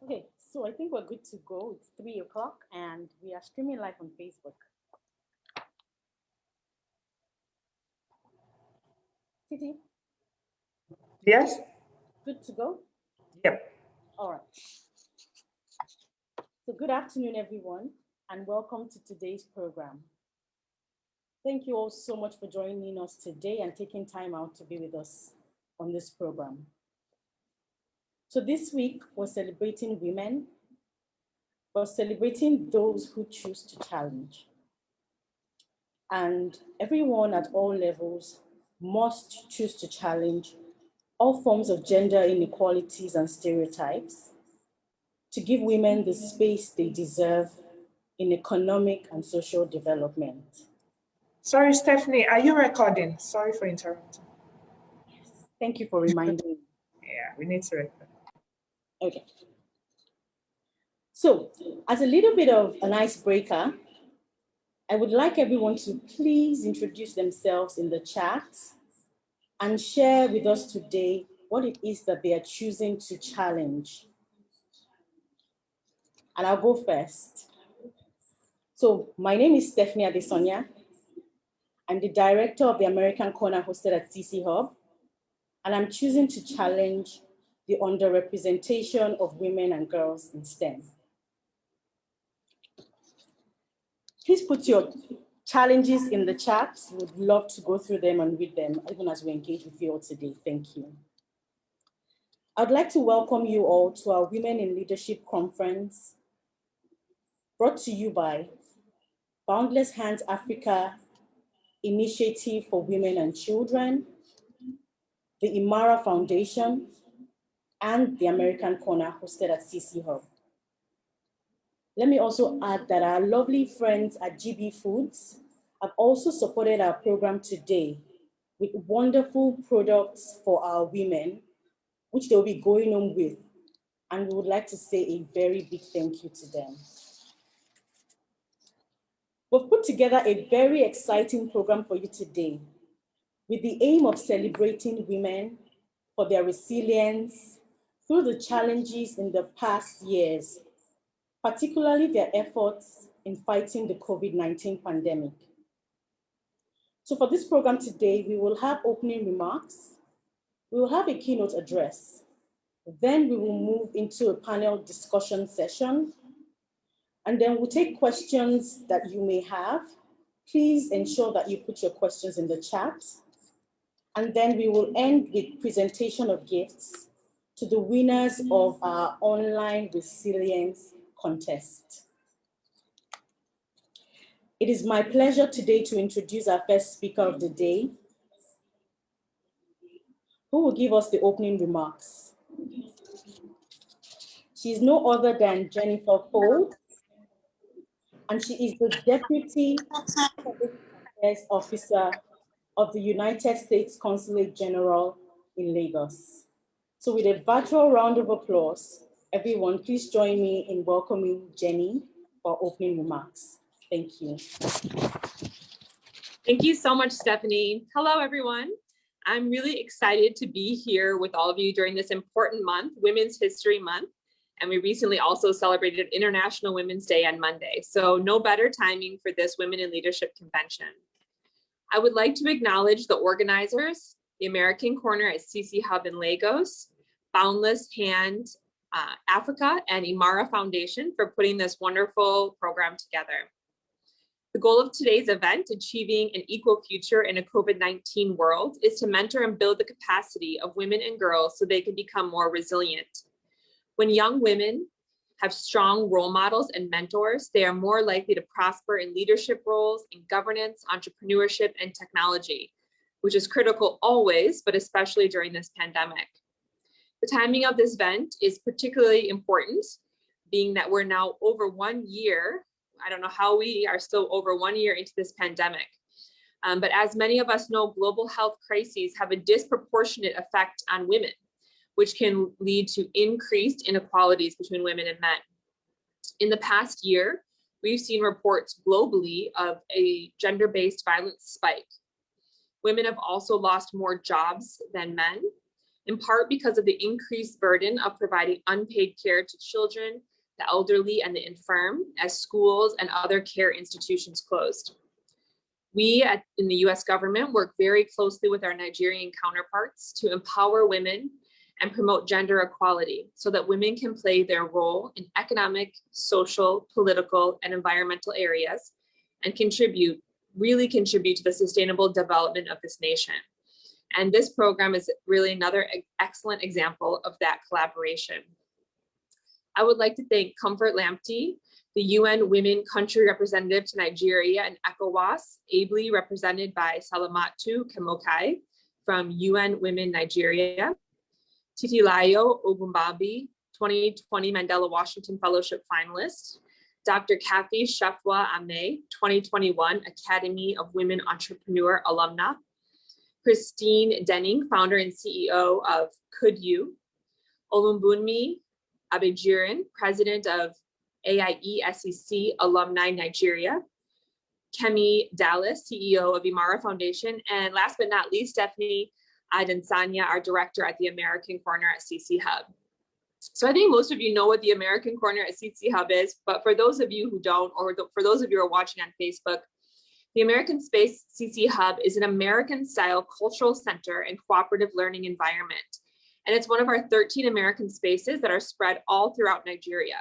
Okay, so I think we're good to go. It's 3 o'clock and we are streaming live on Facebook. Titi, Yes? good to go? Yep. All right. So good afternoon, everyone, and welcome to today's program. Thank you all so much for joining us today and taking time out to be with us on this program. So this week, we're celebrating women. We're celebrating those who choose to challenge. And everyone at all levels must choose to challenge all forms of gender inequalities and stereotypes to give women the space they deserve in economic and social development. Sorry, Stephanie, are you recording? Sorry for interrupting. Yes. Thank you for reminding me. Yeah, we need to record. Okay. So, as a little bit of an icebreaker, I would like everyone to please introduce themselves in the chat and share with us today what it is that they are choosing to challenge. And I'll go first. So my name is Stephanie Adesonia. I'm the director of the American Corner hosted at CChub, and I'm choosing to challenge the underrepresentation of women and girls in STEM. Please put your challenges in the chat. We'd love to go through them and read them, even as we engage with you all today. Thank you. I'd like to welcome you all to our Women in Leadership Conference, brought to you by Boundless Hands Africa, Initiative for Women and Children, the Imara Foundation, and the American Corner hosted at CChub. Let me also add that our lovely friends at GB Foods have also supported our program today with wonderful products for our women, which they'll be going home with. And we would like to say a very big thank you to them. We've put together a very exciting program for you today with the aim of celebrating women for their resilience through the challenges in the past years, particularly their efforts in fighting the COVID-19 pandemic. So for this program today, we will have opening remarks, we will have a keynote address, then we will move into a panel discussion session, and then we'll take questions that you may have. Please ensure that you put your questions in the chat. And then we will end with presentation of gifts to the winners of our online resilience contest. It is my pleasure today to introduce our first speaker of the day, who will give us the opening remarks. She is no other than Jennifer Fold, and she is the Deputy Public Affairs Officer of the United States Consulate General in Lagos. So with a virtual round of applause, everyone, please join me in welcoming Jenny for opening remarks. Thank you. Thank you so much, Stephanie. Hello, everyone. I'm really excited to be here with all of you during this important month, Women's History Month. And we recently also celebrated International Women's Day on Monday. So no better timing for this Women in Leadership Convention. I would like to acknowledge the organizers, the American Corner at CChub in Lagos, Boundless Hands Africa, and Imara Foundation for putting this wonderful program together. The goal of today's event, Achieving an Equal Future in a COVID-19 World, is to mentor and build the capacity of women and girls so they can become more resilient. When young women have strong role models and mentors, they are more likely to prosper in leadership roles, in governance, entrepreneurship, and technology, which is critical always, but especially during this pandemic. The timing of this event is particularly important, being that we're now over 1 year. I don't know how we are still over 1 year into this pandemic. But as many of us know, global health crises have a disproportionate effect on women, which can lead to increased inequalities between women and men. In the past year, we've seen reports globally of a gender-based violence spike. Women have also lost more jobs than men. in part because of the increased burden of providing unpaid care to children, the elderly, and the infirm as schools and other care institutions closed. We in the US government work very closely with our Nigerian counterparts to empower women and promote gender equality so that women can play their role in economic, social, political, and environmental areas and really contribute to the sustainable development of this nation. And this program is really another excellent example of that collaboration. I would like to thank Comfort Lamptey, the UN Women Country Representative to Nigeria and ECOWAS, ably represented by Salamatu Kemokai from UN Women Nigeria, Titilayo Ogunbabi, 2020 Mandela Washington Fellowship finalist, Dr. Kathy Shefwa Ame, 2021 Academy of Women Entrepreneur alumna, Christine Denning, founder and CEO of Could You, Olubumi Abigairi, president of AIE SEC Alumni Nigeria, Kemi Dallas, CEO of Imara Foundation, and last but not least, Stephanie Adesonia, our director at the American Corner at CChub. So I think most of you know what the American Corner at CChub is, but for those of you who don't, or for those of you who are watching on Facebook, the American Space CChub is an American-style cultural center and cooperative learning environment. And it's one of our 13 American spaces that are spread all throughout Nigeria.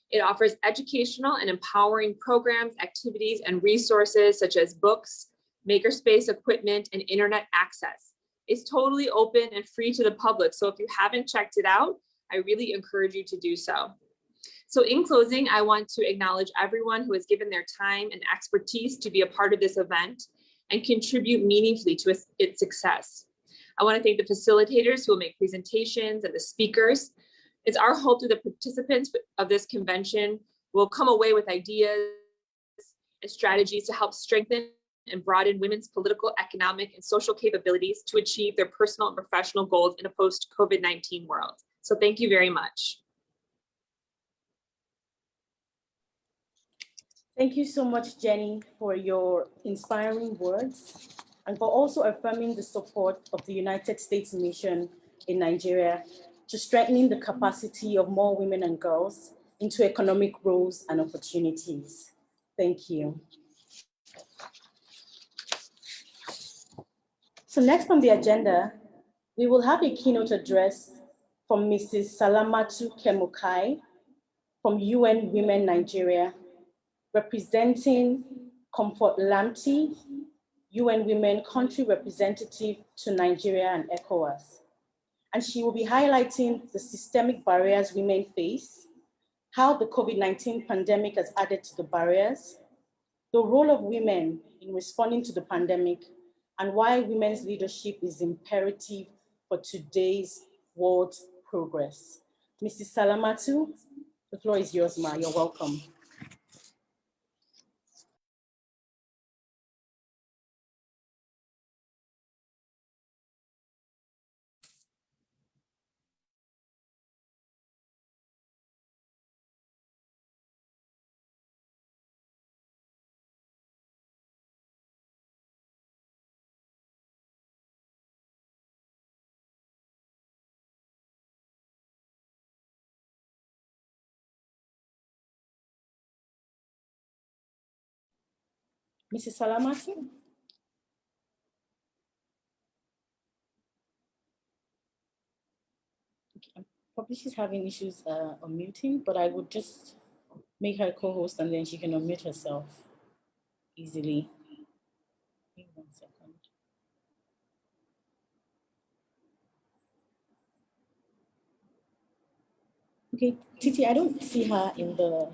It offers educational and empowering programs, activities, and resources such as books, makerspace equipment, and internet access. It's totally open and free to the public. So if you haven't checked it out, I really encourage you to do so. So in closing, I want to acknowledge everyone who has given their time and expertise to be a part of this event and contribute meaningfully to its success. I want to thank the facilitators who will make presentations and the speakers. It's our hope that the participants of this convention will come away with ideas and strategies to help strengthen and broaden women's political, economic, and social capabilities to achieve their personal and professional goals in a post-COVID-19 world. So thank you very much. Thank you so much, Jenny, for your inspiring words and for also affirming the support of the United States mission in Nigeria to strengthening the capacity of more women and girls into economic roles and opportunities. Thank you. So next on the agenda, we will have a keynote address from Mrs. Salamatu Kemokai from UN Women Nigeria, representing Comfort Lamptey, UN Women Country Representative to Nigeria and ECOWAS. And she will be highlighting the systemic barriers women face, how the COVID-19 pandemic has added to the barriers, the role of women in responding to the pandemic, and why women's leadership is imperative for today's world progress. Mrs. Salamatu, the floor is yours, ma. You're welcome. Mrs. Salamatu? Probably she's having issues unmuting, but I would just make her co-host and then she can unmute herself easily. Give me 1 second. Okay, Titi, I don't see her in the,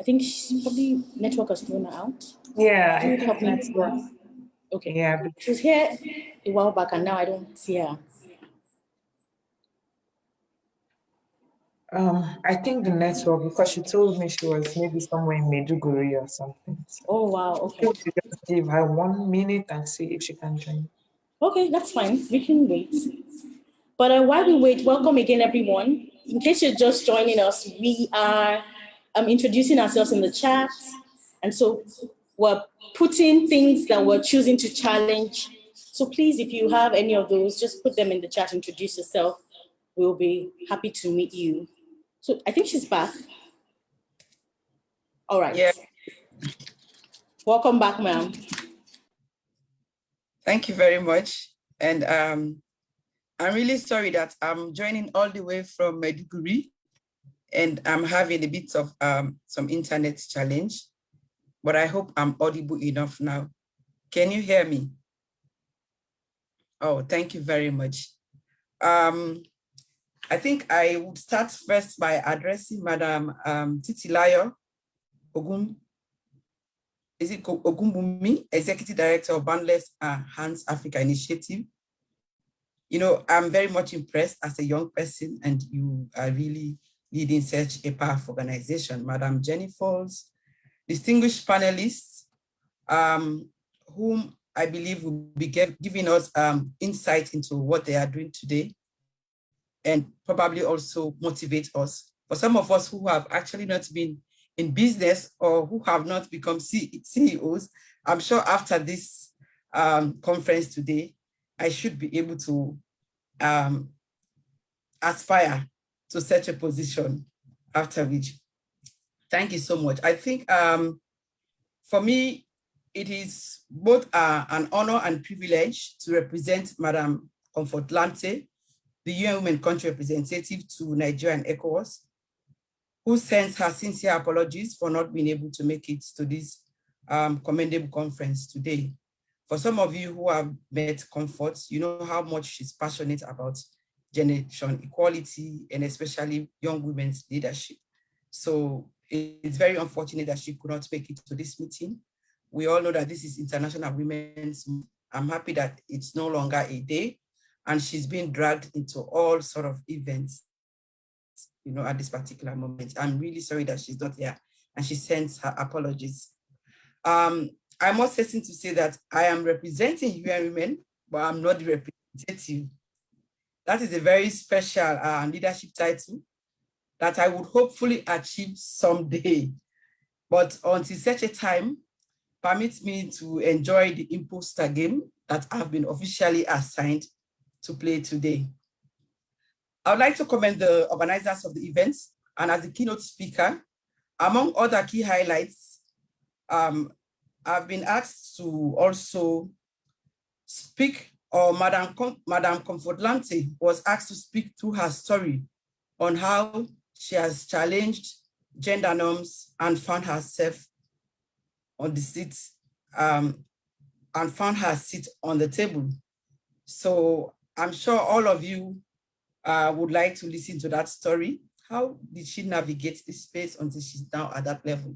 I think she probably network has thrown her out. Yeah, Can you help me? Okay. Yeah. She was here a while back and now I don't see her. I think the network, because she told me she was maybe somewhere in Maiduguri or something. So Oh, wow, okay. we should just give her 1 minute and see if she can join. Okay, that's fine. We can wait. But while we wait, welcome again, everyone. In case you're just joining us, we are introducing ourselves in the chat. And so we're putting things that we're choosing to challenge So please, if you have any of those, just put them in the chat, introduce yourself. We'll be happy to meet you. So I think she's back. All right. Yeah. Welcome back, ma'am. Thank you very much. And I'm really sorry that I'm joining all the way from Maiduguri, and I'm having a bit of some internet challenge, but I hope I'm audible enough now. Can you hear me? Oh, thank you very much. I think I would start first by addressing Madam Titilayo Olubumi, Executive Director of Boundless Hands Africa Initiative. You know, I'm very much impressed as a young person, and you are really leading such a powerful organization. Madam Jenny Falls, distinguished panelists, whom I believe will be giving us insight into what they are doing today, and probably also motivate us. For some of us who have actually not been in business or who have not become CEOs, I'm sure after this conference today, I should be able to aspire to such a position after which. Thank you so much. I think for me, it is both an honor and privilege to represent Madam Comfort Lante, the UN Women Country Representative to Nigeria and ECOWAS, who sends her sincere apologies for not being able to make it to this commendable conference today. For some of you who have met Comfort, you know how much she's passionate about generation equality and especially young women's leadership. So it's very unfortunate that she could not make it to this meeting. We all know that this is International Women's Month. I'm happy that it's no longer a day, and she's being dragged into all sort of events, you know, at this particular moment. I'm really sorry that she's not here, and she sends her apologies. I must hasten to say that I am representing UN Women, but I'm not the representative. That is a very special leadership title that I would hopefully achieve someday. But until such a time, permit me to enjoy the imposter game that I've been officially assigned to play today. I would like to commend the organizers of the events, and as the keynote speaker, among other key highlights, I've been asked to also speak, or Madam Comfort Lante was asked to speak through her story on how she has challenged gender norms and found herself on the seat, and found her seat on the table. So I'm sure all of you would like to listen to that story. How did she navigate this space until she's now at that level?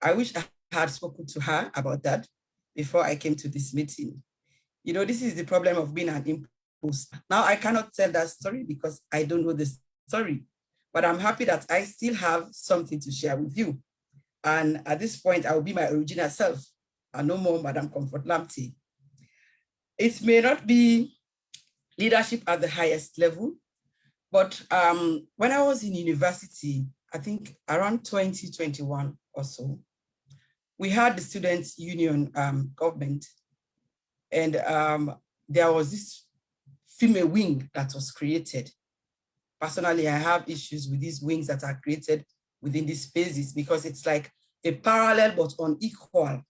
I wish I had spoken to her about that before I came to this meeting. You know, this is the problem of being an imposter. Now I cannot tell that story because I don't know the story, but I'm happy that I still have something to share with you. And at this point, I will be my original self and no more Madam Comfort Lante. It may not be leadership at the highest level, but when I was in university, I think around 2021 or so, we had the Students' Union government, and there was this female wing that was created. Personally, I have issues with these wings that are created within these spaces because it's like a parallel but unequal,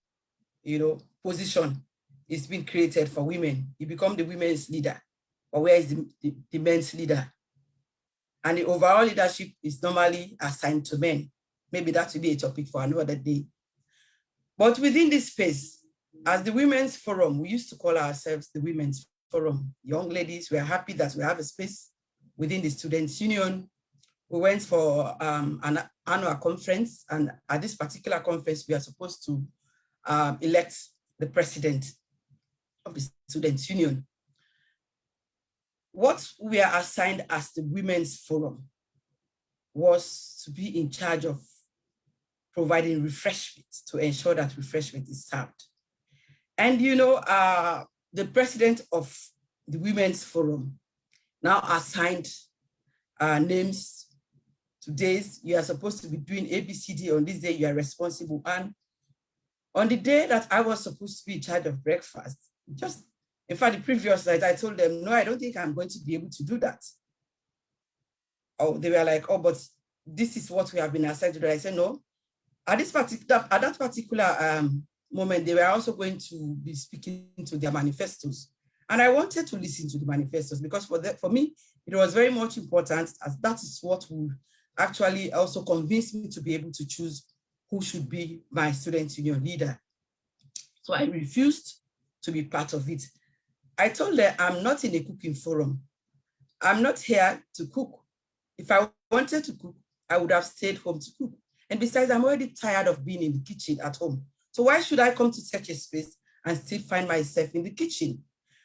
you know, position is being created for women. You become the women's leader, but where is the men's leader? And the overall leadership is normally assigned to men. Maybe that will be a topic for another day. But within this space, as the Women's Forum, we used to call ourselves the Women's Forum. Young ladies, we are happy that we have a space within the Students' Union. We went for an annual conference, and at this particular conference, we are supposed to elect the president of the Students' Union. What we are assigned as the Women's Forum was to be in charge of providing refreshment, to ensure that refreshment is served. And you know, the president of the Women's Forum now assigned names. Today's, you are supposed to be doing ABCD, on this day you are responsible. And on the day that I was supposed to be in charge of breakfast, just In fact, the previous night, I told them, no, I don't think I'm going to be able to do that. Oh, they were like, oh, but this is what we have been assigned to do. I said, no. At that particular moment, they were also going to be speaking to their manifestos. And I wanted to listen to the manifestos because for me, it was very much important, as that is what would actually also convince me to be able to choose who should be my student union leader. So I refused to be part of it. I told them, I'm not in a cooking forum. I'm not here to cook. If I wanted to cook, I would have stayed home to cook. And besides, I'm already tired of being in the kitchen at home. So why should I come to such a space and still find myself in the kitchen?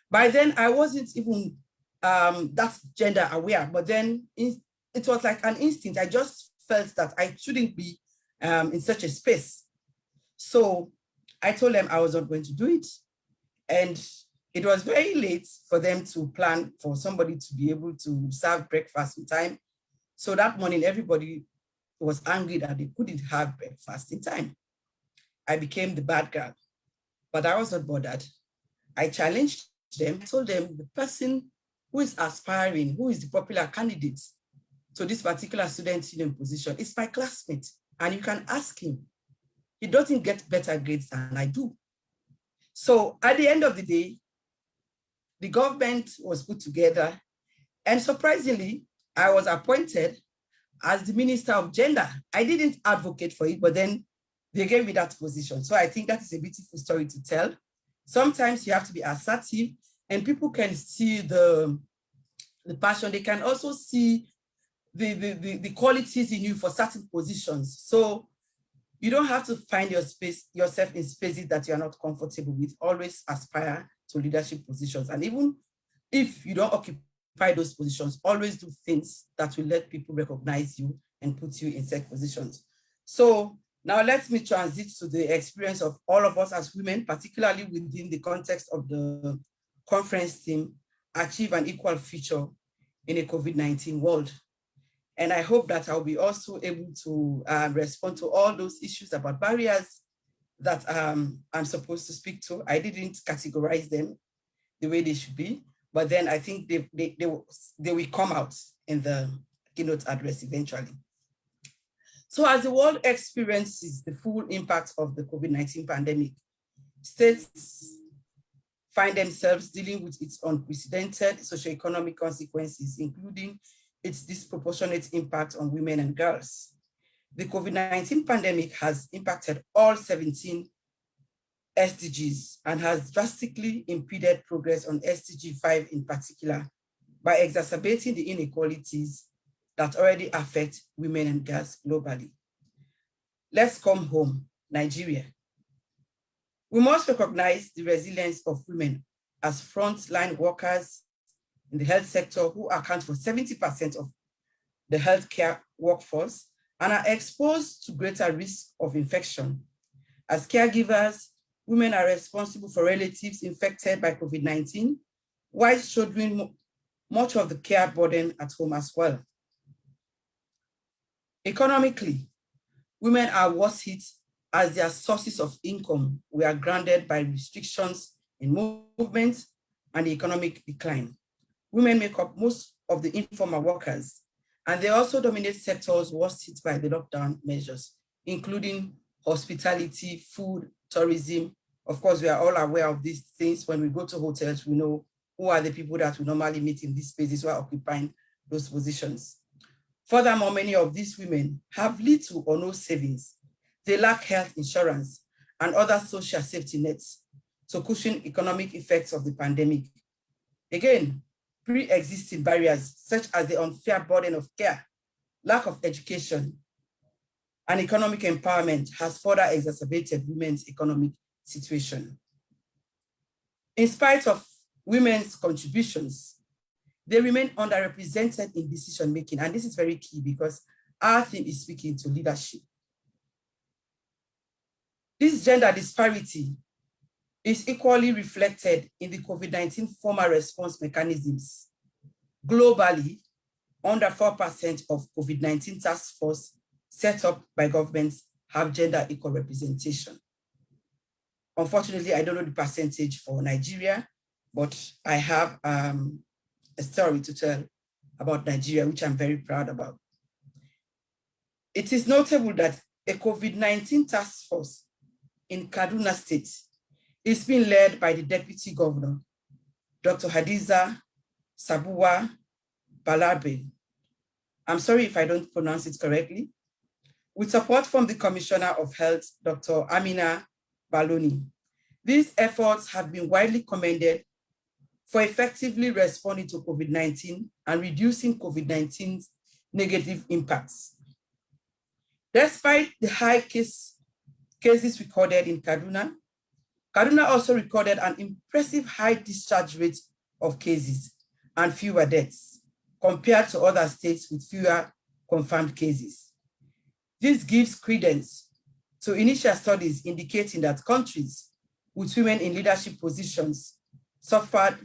By then, I wasn't even that gender aware, but then it was like an instinct. I just felt that I shouldn't be in such a space. So I told them I was not going to do it. And it was very late for them to plan for somebody to be able to serve breakfast in time. So that morning, everybody was angry that they couldn't have breakfast in time. I became the bad girl, but I was not bothered. I challenged them, told them the person who is aspiring, who is the popular candidate to this particular student union position is my classmate, and you can ask him. He doesn't get better grades than I do. So at the end of the day, the government was put together, and surprisingly, I was appointed as the Minister of Gender. I didn't advocate for it, but then they gave me that position. So I think that is a beautiful story to tell. Sometimes you have to be assertive, and people can see the passion. They can also see the qualities in you for certain positions. So you don't have to find yourself in spaces that you're not comfortable with. Always aspire to leadership positions. And even if you don't occupy those positions, always do things that will let people recognize you and put you in such positions. So now let me transit to the experience of all of us as women, particularly within the context of the conference theme, Achieve an Equal Future in a COVID-19 World. And I hope that I'll be also able to respond to all those issues about barriers that I'm supposed to speak to. I didn't categorize them the way they should be, but then I think they will come out in the keynote address eventually. So as the world experiences the full impact of the COVID-19 pandemic, states find themselves dealing with its unprecedented socioeconomic consequences, including its disproportionate impact on women and girls. The COVID-19 pandemic has impacted all 17 SDGs and has drastically impeded progress on SDG 5 in particular by exacerbating the inequalities that already affect women and girls globally. Let's come home, Nigeria. We must recognize the resilience of women as frontline workers in the health sector who account for 70% of the healthcare workforce and are exposed to greater risk of infection. As caregivers, women are responsible for relatives infected by COVID-19, while shouldering much of the care burden at home as well. Economically, women are worse hit as their sources of income were grounded by restrictions in movement and the economic decline. Women make up most of the informal workers, and they also dominate sectors worst hit by the lockdown measures, including hospitality, food, tourism. Of course, we are all aware of these things. When we go to hotels, we know who are the people that we normally meet in these spaces who are occupying those positions. Furthermore, many of these women have little or no savings. They lack health insurance and other social safety nets to cushion economic effects of the pandemic. Again, pre-existing barriers such as the unfair burden of care, lack of education, and economic empowerment has further exacerbated women's economic situation. In spite of women's contributions, they remain underrepresented in decision-making, and this is very key because our theme is speaking to leadership. This gender disparity is equally reflected in the COVID-19 formal response mechanisms. Globally, under 4% of COVID-19 task force set up by governments have gender equal representation. Unfortunately, I don't know the percentage for Nigeria, but I have a story to tell about Nigeria, which I'm very proud about. It is notable that a COVID-19 task force in Kaduna State is being led by the Deputy Governor, Dr. Hadiza Sabuwa Balabe. I'm sorry if I don't pronounce it correctly. With support from the Commissioner of Health, Dr. Amina Baloni. These efforts have been widely commended for effectively responding to COVID-19 and reducing COVID-19's negative impacts. Despite the high cases recorded in Kaduna, Kaduna also recorded an impressive high discharge rate of cases and fewer deaths compared to other states with fewer confirmed cases. This gives credence to initial studies indicating that countries with women in leadership positions suffered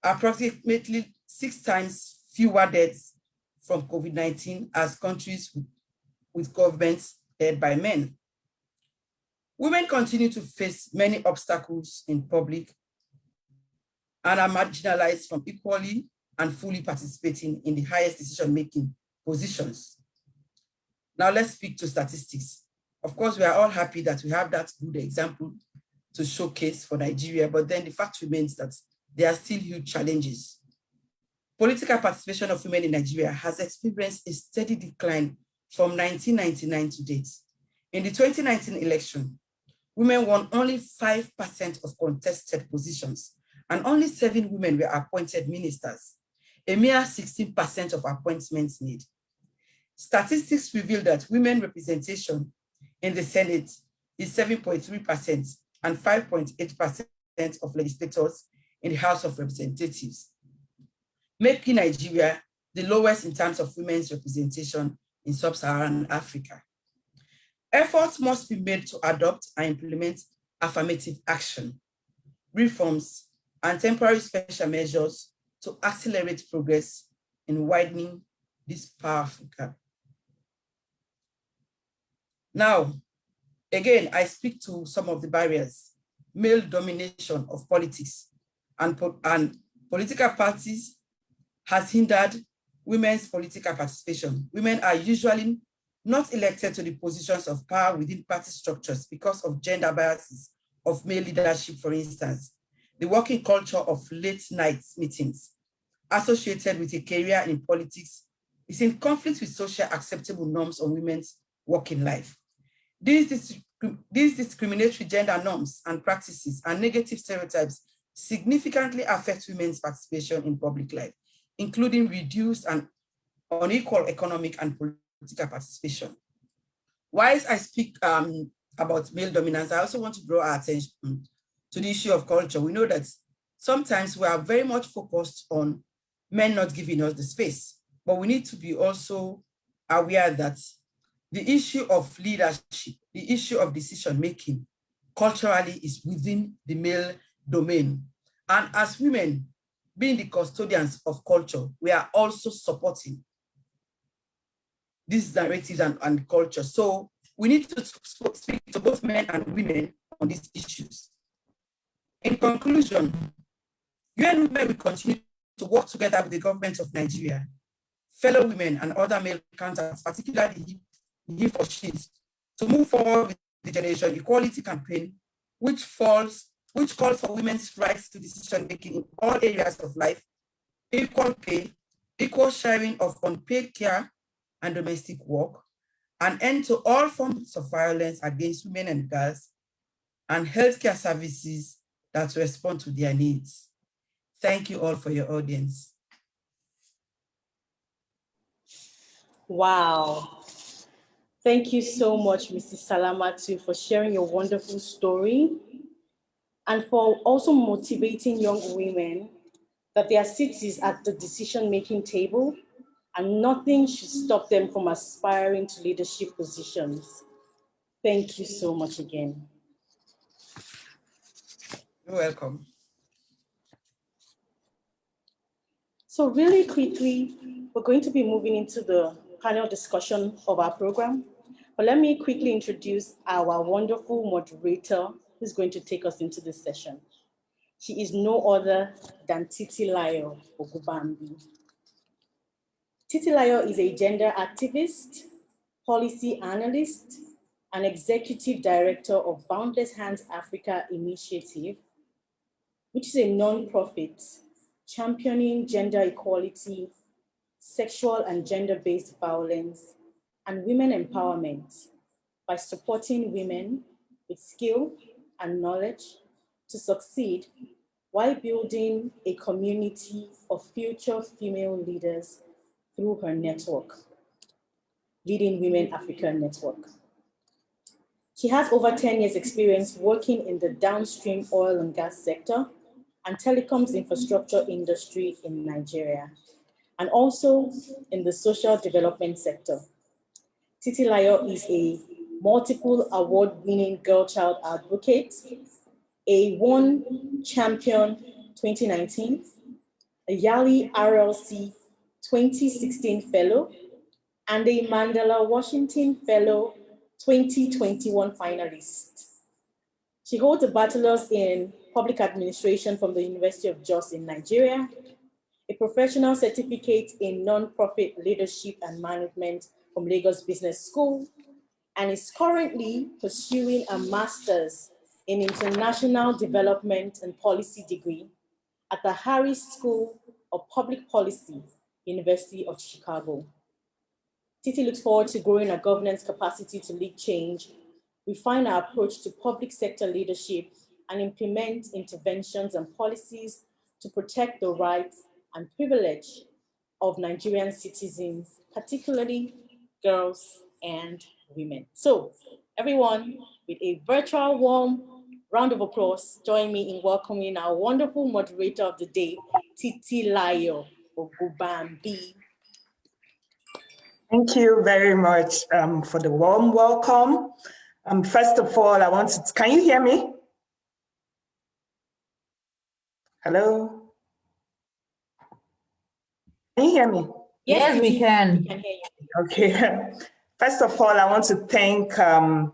approximately 6 times fewer deaths from COVID-19 as countries with governments led by men. Women continue to face many obstacles in public and are marginalized from equally and fully participating in the highest decision-making positions. Now let's speak to statistics. Of course, we are all happy that we have that good example to showcase for Nigeria, but then the fact remains that there are still huge challenges. Political participation of women in Nigeria has experienced a steady decline from 1999 to date. In the 2019 election, women won only 5% of contested positions, and only 7 women were appointed ministers, a mere 16% of appointments made. Statistics reveal that women representation in the Senate is 7.3% and 5.8% of legislators in the House of Representatives, making Nigeria the lowest in terms of women's representation in sub-Saharan Africa. Efforts must be made to adopt and implement affirmative action, reforms, and temporary special measures to accelerate progress in widening this powerful gap. Now, again, I speak to some of the barriers. Male domination of politics and political parties has hindered women's political participation. Women are usually not elected to the positions of power within party structures because of gender biases of male leadership, for instance. The working culture of late night meetings associated with a career in politics is in conflict with social acceptable norms on women's working life. These discriminatory gender norms and practices and negative stereotypes significantly affect women's participation in public life, including reduced and unequal economic and political participation. Whilst I speak about male dominance, I also want to draw our attention to the issue of culture. We know that sometimes we are very much focused on men not giving us the space, but we need to be also aware that the issue of leadership, the issue of decision-making culturally is within the male domain. And as women, being the custodians of culture, we are also supporting these narratives and culture. So we need to speak to both men and women on these issues. In conclusion, UN Women will continue to work together with the government of Nigeria, fellow women and other male counterparts, particularly he for she's, to move forward with the Generation Equality campaign, which calls for women's rights to decision-making in all areas of life, equal pay, equal sharing of unpaid care and domestic work, an end to all forms of violence against women and girls, and healthcare services that respond to their needs. Thank you all for your audience. Wow. Thank you so much, Mrs. Salamatu, for sharing your wonderful story and for also motivating young women that their seat is at the decision-making table and nothing should stop them from aspiring to leadership positions. Thank you so much again. You're welcome. So really quickly, we're going to be moving into the panel discussion of our program. But let me quickly introduce our wonderful moderator who's going to take us into this session. She is no other than Titilayo Ogubambi. Titilayo is a gender activist, policy analyst, and executive director of Boundless Hands Africa initiative, which is a non-profit championing gender equality, sexual and gender-based violence, and women empowerment by supporting women with skill and knowledge to succeed while building a community of future female leaders through her network, Leading Women Africa Network. She has over 10 years experience working in the downstream oil and gas sector and telecoms infrastructure industry in Nigeria, and also in the social development sector. Titilayo is a multiple award-winning girl child advocate, a One Champion 2019, a Yali RLC 2016 Fellow, and a Mandela Washington Fellow 2021 finalist. She holds a bachelor's in public administration from the University of Jos in Nigeria, a professional certificate in nonprofit leadership and management from Lagos Business School, and is currently pursuing a master's in international development and policy degree at the Harris School of Public Policy, University of Chicago. Titi looks forward to growing our governance capacity to lead change, refine our approach to public sector leadership, and implement interventions and policies to protect the rights and privilege of Nigerian citizens, particularly girls and women. So everyone, with a virtual warm round of applause, join me in welcoming our wonderful moderator of the day, Titilayo Ogubambi. Thank you very much for the warm welcome. First of all, I want to, can you hear me? Hello? Can you hear me? Yes, we can. We can hear you. Okay. First of all, I want to thank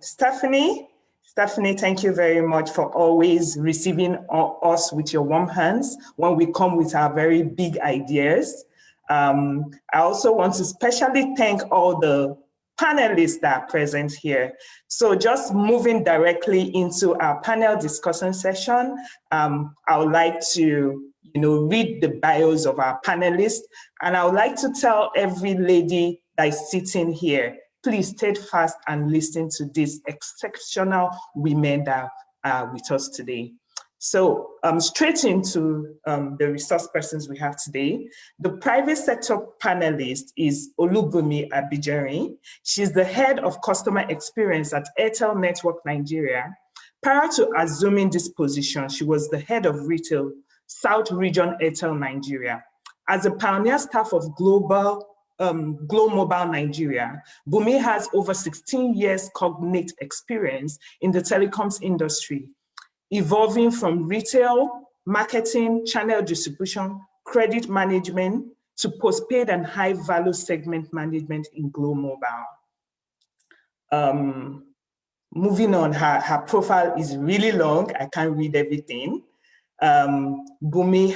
Stephanie. Stephanie, thank you very much for always receiving us with your warm hands when we come with our very big ideas. I also want to especially thank all the panelists that are present here. So just moving directly into our panel discussion session, I would like to read the bios of our panelists, and I would like to tell every lady that is sitting here, please stay fast and listen to these exceptional women that are with us today. So straight into the resource persons we have today. The private sector panelist is Olubumi Abigairi. She's the head of customer experience at Airtel Network Nigeria. Prior to assuming this position, she was the head of retail, South Region Airtel Nigeria. As a pioneer staff of Glow Mobile Nigeria, Bumi has over 16 years cognate experience in the telecoms industry, evolving from retail, marketing, channel distribution, credit management, to postpaid and high-value segment management in Glow Mobile. Moving on, her profile is really long. I can't read everything. Bumi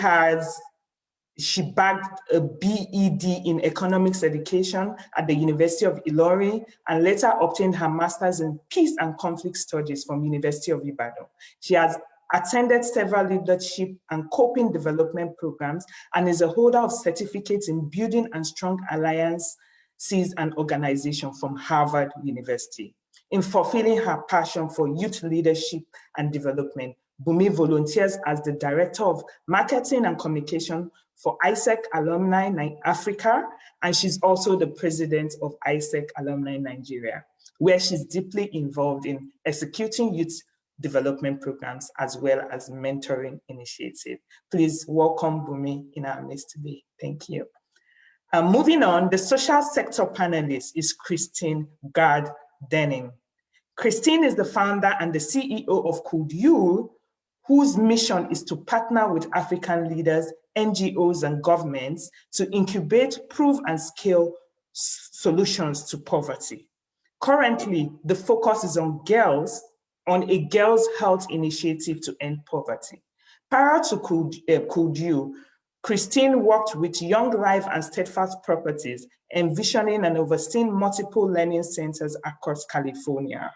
she bagged a BEd in economics education at the University of Ilorin and later obtained her master's in peace and conflict studies from University of Ibadan. She has attended several leadership and coping development programs and is a holder of certificates in building and strong alliances and organization from Harvard University. In fulfilling her passion for youth leadership and development, Bumi volunteers as the Director of Marketing and Communication for ISEC Alumni Africa, and she's also the President of ISEC Alumni Nigeria, where she's deeply involved in executing youth development programs as well as mentoring initiatives. Please welcome Bumi in our midst today. Thank you. Moving on, the social sector panelist is Christine Gard-Denning. Christine is the founder and the CEO of Could You, whose mission is to partner with African leaders, NGOs, and governments to incubate, prove, and scale solutions to poverty. Currently, the focus is on a girls' health initiative to end poverty. Prior to Could You, Christine worked with Young Life and Steadfast Properties, envisioning and overseeing multiple learning centers across California.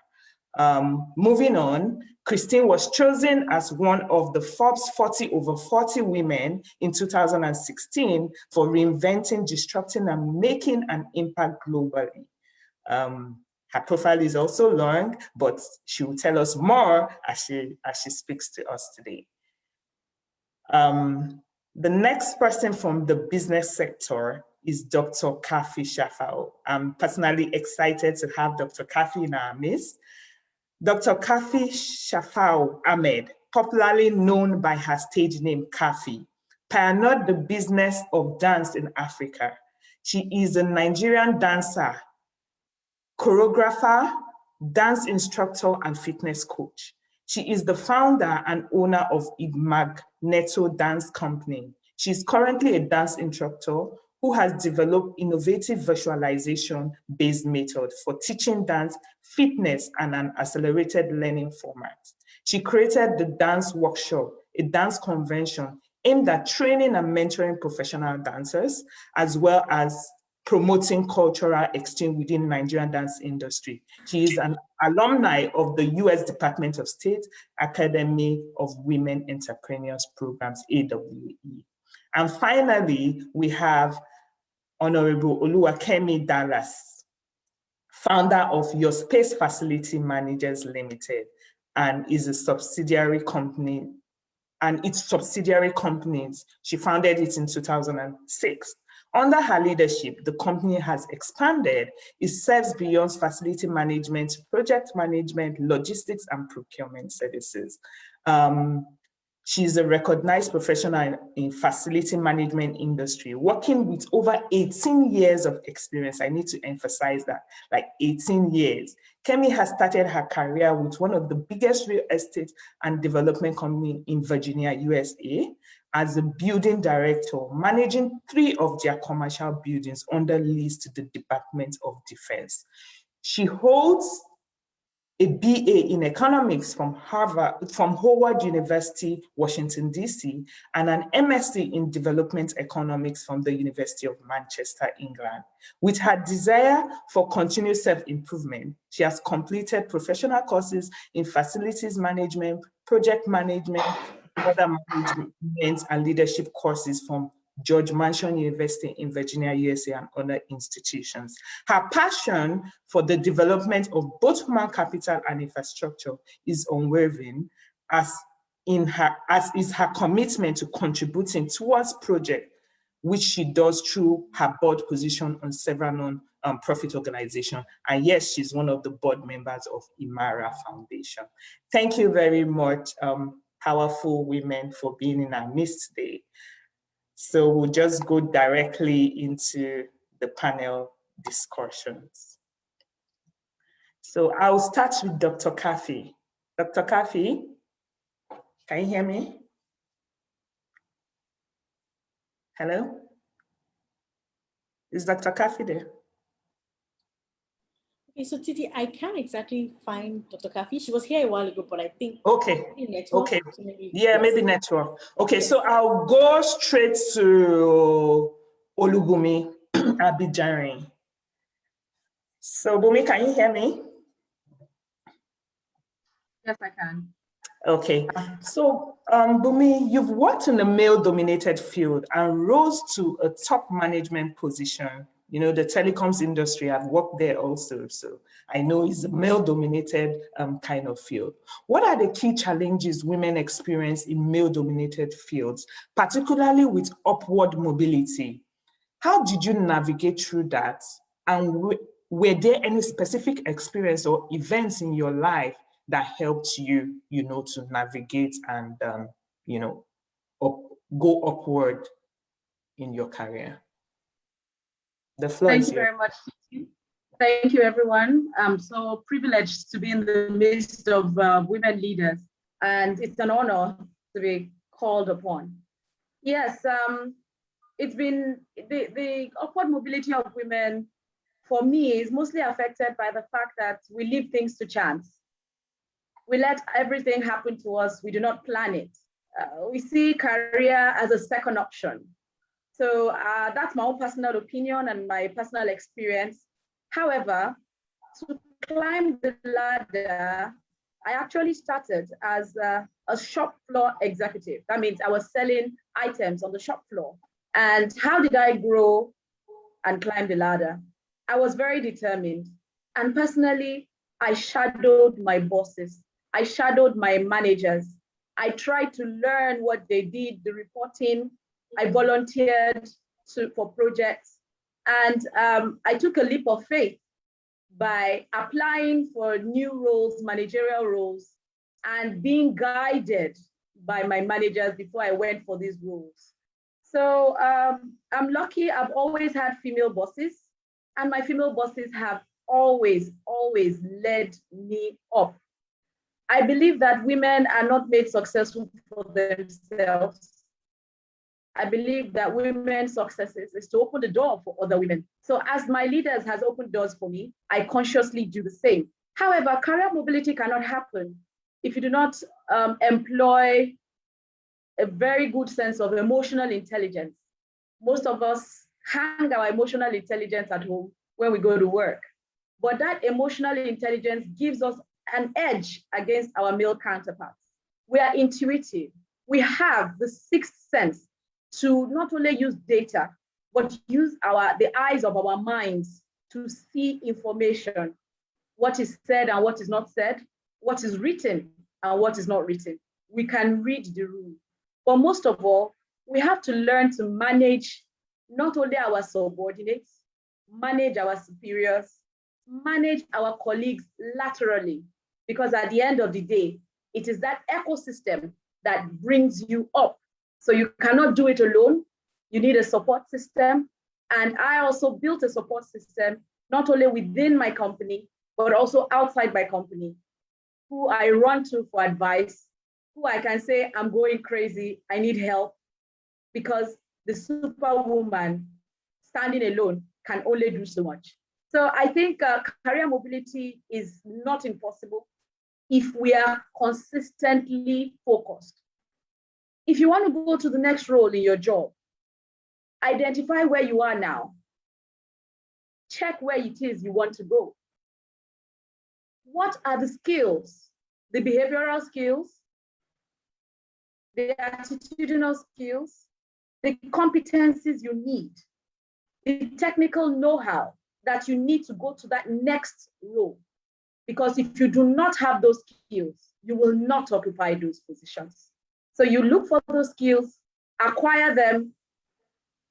Moving on, Christine was chosen as one of the Forbes 40 over 40 women in 2016 for reinventing, disrupting, and making an impact globally. Her profile is also long, but she will tell us more as she speaks to us today. The next person from the business sector is Dr. Kafi Shafao. I'm personally excited to have Dr. Kafi in our midst. Dr. Kafi Shafao Ahmed, popularly known by her stage name Kafi, pioneered the business of dance in Africa. She is a Nigerian dancer, choreographer, dance instructor, and fitness coach. She is the founder and owner of Magneto Dance Company. She is currently a dance instructor who has developed innovative visualization-based methods for teaching dance, fitness, and an accelerated learning format. She created the Dance Workshop, a dance convention aimed at training and mentoring professional dancers, as well as promoting cultural exchange within Nigerian dance industry. She is an alumni of the US Department of State Academy of Women Entrepreneurs Programs, AWE. And finally, we have Honorable Oluwakemi Dallas, founder of Your Space Facility Managers Limited, and is a subsidiary company, and its subsidiary companies. She founded it in 2006. Under her leadership, the company has expanded. It serves beyond facility management, project management, logistics, and procurement services. She's a recognized professional in facility management industry, working with over 18 years of experience. I need to emphasize that, like 18 years. Kemi has started her career with one of the biggest real estate and development companies in Virginia, USA, as a building director, managing 3 of their commercial buildings under lease to the Department of Defense. She holds a BA in economics from Howard University, Washington, DC, and an MSc in development economics from the University of Manchester, England. With her desire for continuous self-improvement, she has completed professional courses in facilities management, project management, other management and leadership courses from George Mason University in Virginia, USA, and other institutions. Her passion for the development of both human capital and infrastructure is unwavering, as is her commitment to contributing towards projects, which she does through her board position on several non-profit organizations. And yes, she's one of the board members of Imara Foundation. Thank you very much, powerful women, for being in our midst today. So we'll just go directly into the panel discussions. So I'll start with Dr. Kafi. Dr. Kafi, can you hear me? Hello? Is Dr. Kafi there? Okay, so Titi, I can't exactly find Dr. Kafi. She was here a while ago, but I think okay, network, okay, so maybe, yeah, yes. maybe network. Okay, Yes. so I'll go straight to Olubumi Abigairi. So Bumi, can you hear me? Yes, I can. Okay, so Bumi, you've worked in a male-dominated field and rose to a top management position. You know, the telecoms industry, I've worked there also, so I know it's a male-dominated kind of field. What are the key challenges women experience in male-dominated fields, particularly with upward mobility? How did you navigate through that? And were there any specific experience or events in your life that helped you, you know, to navigate and, you know, go upward in your career? The floor is yours. Thank you very much. Thank you, everyone. I'm so privileged to be in the midst of women leaders, and it's an honor to be called upon. Yes, it's been the upward mobility of women for me is mostly affected by the fact that we leave things to chance. We let everything happen to us. We do not plan it. we see career as a second option. So that's my own personal opinion and my personal experience. However, to climb the ladder, I actually started as a shop floor executive. That means I was selling items on the shop floor. And how did I grow and climb the ladder? I was very determined. And personally, I shadowed my bosses. I shadowed my managers. I tried to learn what they did, the reporting. I volunteered for projects. And I took a leap of faith by applying for new roles, managerial roles, and being guided by my managers before I went for these roles. So I'm lucky. I've always had female bosses, and my female bosses have always led me up. I believe that women are not made successful for themselves. I believe that women's successes is to open the door for other women. So as my leaders has opened doors for me, I consciously do the same. However, career mobility cannot happen if you do not employ a very good sense of emotional intelligence. Most of us hang our emotional intelligence at home when we go to work. But that emotional intelligence gives us an edge against our male counterparts. We are intuitive. We have the sixth sense to not only use data, but use the eyes of our minds to see information, what is said and what is not said, what is written and what is not written. We can read the room. But most of all, we have to learn to manage not only our subordinates, manage our superiors, manage our colleagues laterally, because at the end of the day, it is that ecosystem that brings you up. So you cannot do it alone. You need a support system. And I also built a support system, not only within my company, but also outside my company, who I run to for advice, who I can say, I'm going crazy, I need help, because the superwoman standing alone can only do so much. So I think career mobility is not impossible if we are consistently focused. If you want to go to the next role in your job, identify where you are now. Check where it is you want to go. What are the skills, the behavioral skills, the attitudinal skills, the competencies you need, the technical know-how that you need to go to that next role? Because if you do not have those skills, you will not occupy those positions. So you look for those skills, acquire them,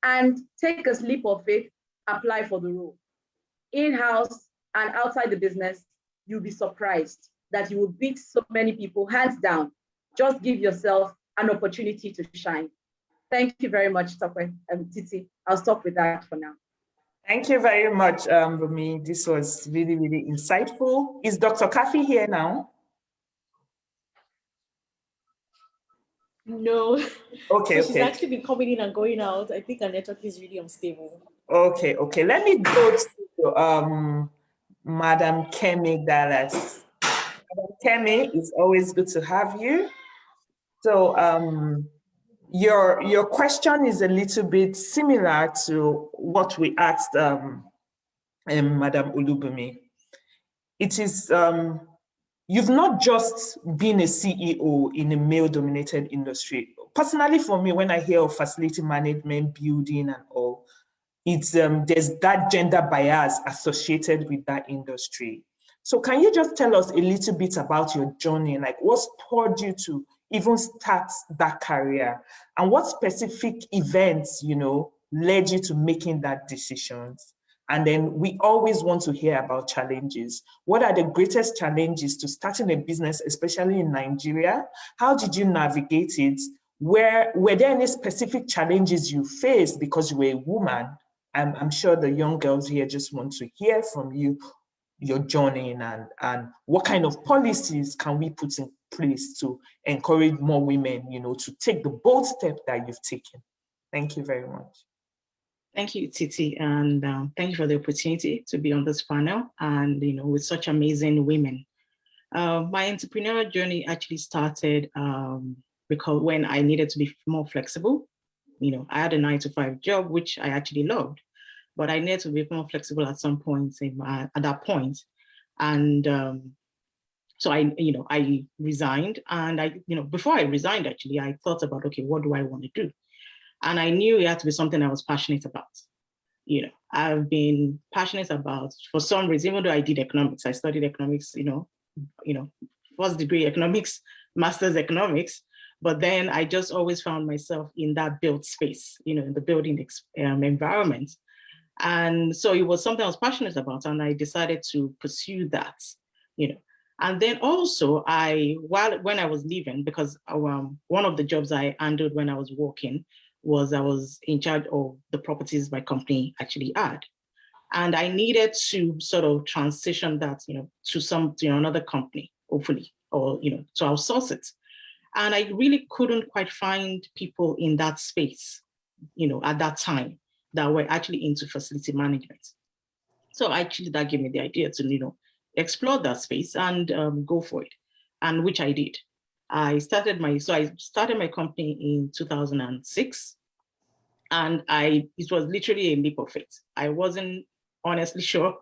and take a leap of faith, apply for the role. In-house and outside the business, you'll be surprised that you will beat so many people hands down. Just give yourself an opportunity to shine. Thank you very much, Tokwe and Titi. I'll stop with that for now. Thank you very much, Bumi. This was really, really insightful. Is Dr. Kafi here now? No. Okay, So she's actually been coming in and going out. I think her network is really unstable. Okay. Let me go to Madam Kemi Dallas. Madam Kemi, it's always good to have you. So your question is a little bit similar to what we asked Madam Olubumi. It is you've not just been a CEO in a male-dominated industry. Personally, for me, when I hear of facility management, building, and all, it's there's that gender bias associated with that industry. So can you just tell us a little bit about your journey, like what spurred you to even start that career, and what specific events, led you to making that decisions? And then we always want to hear about challenges. What are the greatest challenges to starting a business, especially in Nigeria? How did you navigate it? Were there any specific challenges you faced because you were a woman? I'm sure the young girls here just want to hear from you, your journey, and what kind of policies can we put in place to encourage more women, to take the bold step that you've taken. Thank you very much. Thank you, Titi, and thank you for the opportunity to be on this panel and with such amazing women. My entrepreneurial journey actually started because when I needed to be more flexible, I had a 9-to-5 job, which I actually loved, but I needed to be more flexible at some point at that point. And so I resigned, and before I resigned, actually, I thought about, okay, what do I want to do? And I knew it had to be something I was passionate about. I've been passionate about, for some reason, even though I did economics, I studied economics, first degree economics, master's economics, but then I just always found myself in that built space, in the building environment. And so it was something I was passionate about, and I decided to pursue that, And then also when I was leaving, because one of the jobs I handled when I was working was I was in charge of the properties my company actually had. And I needed to sort of transition that, to another company, hopefully, or, to outsource it. And I really couldn't quite find people in that space, at that time, that were actually into facility management. So actually that gave me the idea to, explore that space and go for it, and which I did. I started my company in 2006, and it was literally a leap of faith. I wasn't honestly sure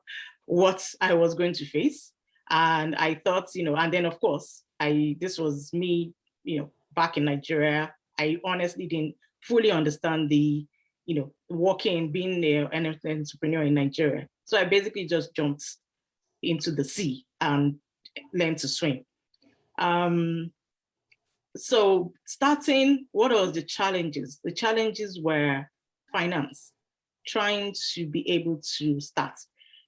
what I was going to face. And I thought, and then of course, this was me, back in Nigeria. I honestly didn't fully understand the, being an entrepreneur in Nigeria. So I basically just jumped into the sea and learned to swim. So starting, what was the challenges? The challenges were finance, trying to be able to start.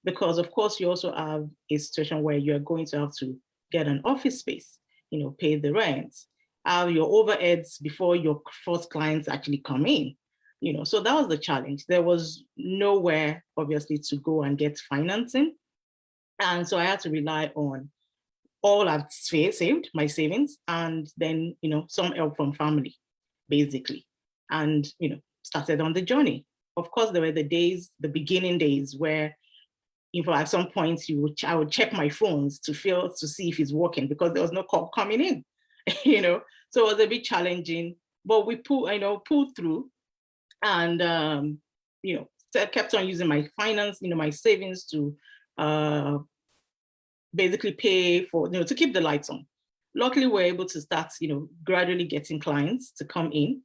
Because of course, you also have a situation where you're going to have to get an office space, pay the rent, have your overheads before your first clients actually come in. So that was the challenge. There was nowhere, obviously, to go and get financing. And so I had to rely on all I've saved, my savings, and then, some help from family, basically. And, started on the journey. Of course, there were the beginning days where, at some point I would check my phones to see if it's working, because there was no call coming in, So it was a bit challenging, but we pulled through, and, kept on using my finance, my savings to basically pay for, to keep the lights on. Luckily, we're able to start, gradually getting clients to come in,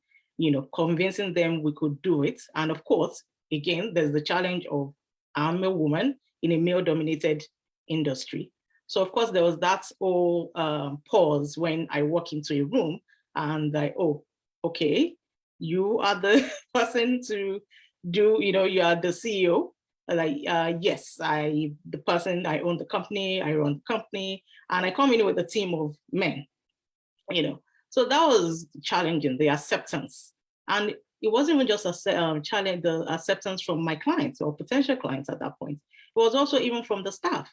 convincing them we could do it. And of course, again, there's the challenge of I'm a woman in a male-dominated industry. So of course, there was that whole pause when I walk into a room and oh, okay, you are the person to do, you are the CEO. Like, yes, I own the company, I run the company, and I come in with a team of men, So that was challenging, the acceptance. And it wasn't even just a challenge, the acceptance from my clients or potential clients at that point. It was also even from the staff,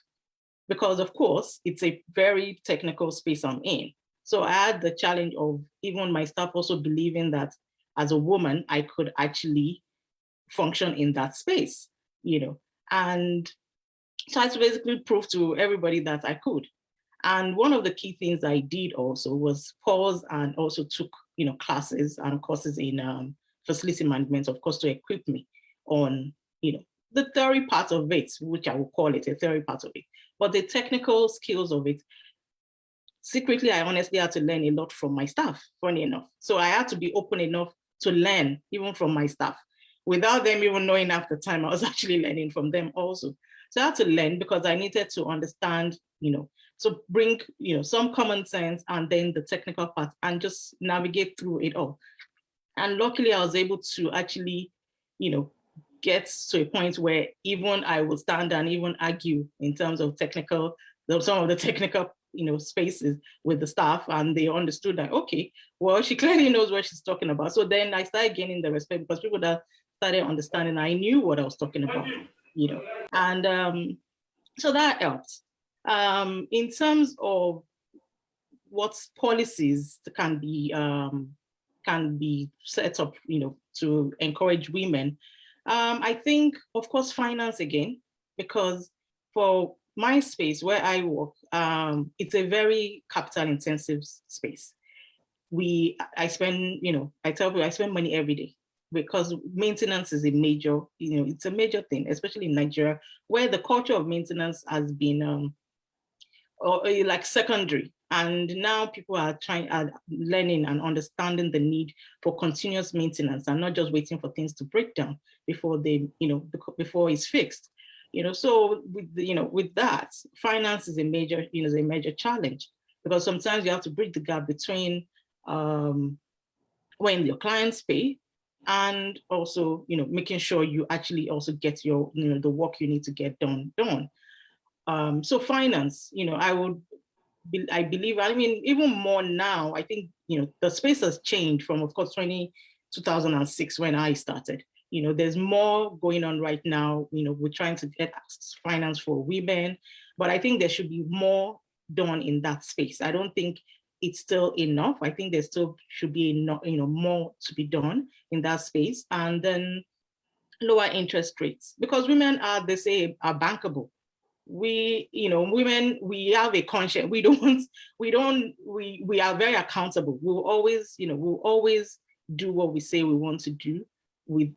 because of course, it's a very technical space I'm in. So I had the challenge of even my staff also believing that as a woman, I could actually function in that space. And so I had to basically prove to everybody that I could. And one of the key things I did also was pause and also took, classes and courses in facility management, of course, to equip me on, the theory part of it, which I will call it a theory part of it, but the technical skills of it. Secretly, I honestly had to learn a lot from my staff, funny enough. So I had to be open enough to learn even from my staff, without them even knowing at the time. I was actually learning from them also. So I had to learn because I needed to understand, so bring, some common sense and then the technical part and just navigate through it all. And luckily I was able to actually, get to a point where even I would stand and even argue in terms of some of the technical, spaces with the staff, and they understood that, okay, well, she clearly knows what she's talking about. So then I started gaining the respect because people that started understanding, I knew what I was talking about, and so that helped. In terms of what policies can be set up, to encourage women, I think, of course, finance again, because for my space where I work, it's a very capital intensive space. I spend, I tell people I spend money every day because maintenance is a major, it's a major thing, especially in Nigeria, where the culture of maintenance has been like secondary. And now people are learning and understanding the need for continuous maintenance and not just waiting for things to break down before before it's fixed. So with that, finance is a major challenge, because sometimes you have to bridge the gap between when your clients pay and also, making sure you actually also get your, the work you need to get done. So finance, I believe, even more now, I think, the space has changed from, of course, 2006 when I started. There's more going on right now. We're trying to get finance for women, but I think there should be more done in that space. I don't think it's still enough. I think there still should be enough, more to be done in that space. And then lower interest rates, because women they say, are bankable. Women, we have a conscience. We are very accountable. We'll always do what we say we want to do with,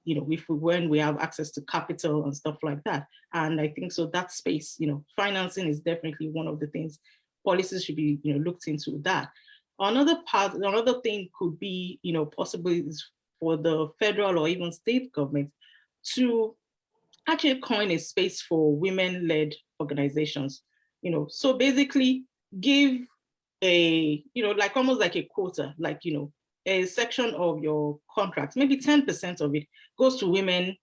when we have access to capital and stuff like that. And I think so that space, financing is definitely one of the things policies should be, looked into that. Another thing could be, possibly is for the federal or even state government to actually coin a space for women-led organizations, so basically give a, like almost like a quota, like, a section of your contract, maybe 10% of it goes to women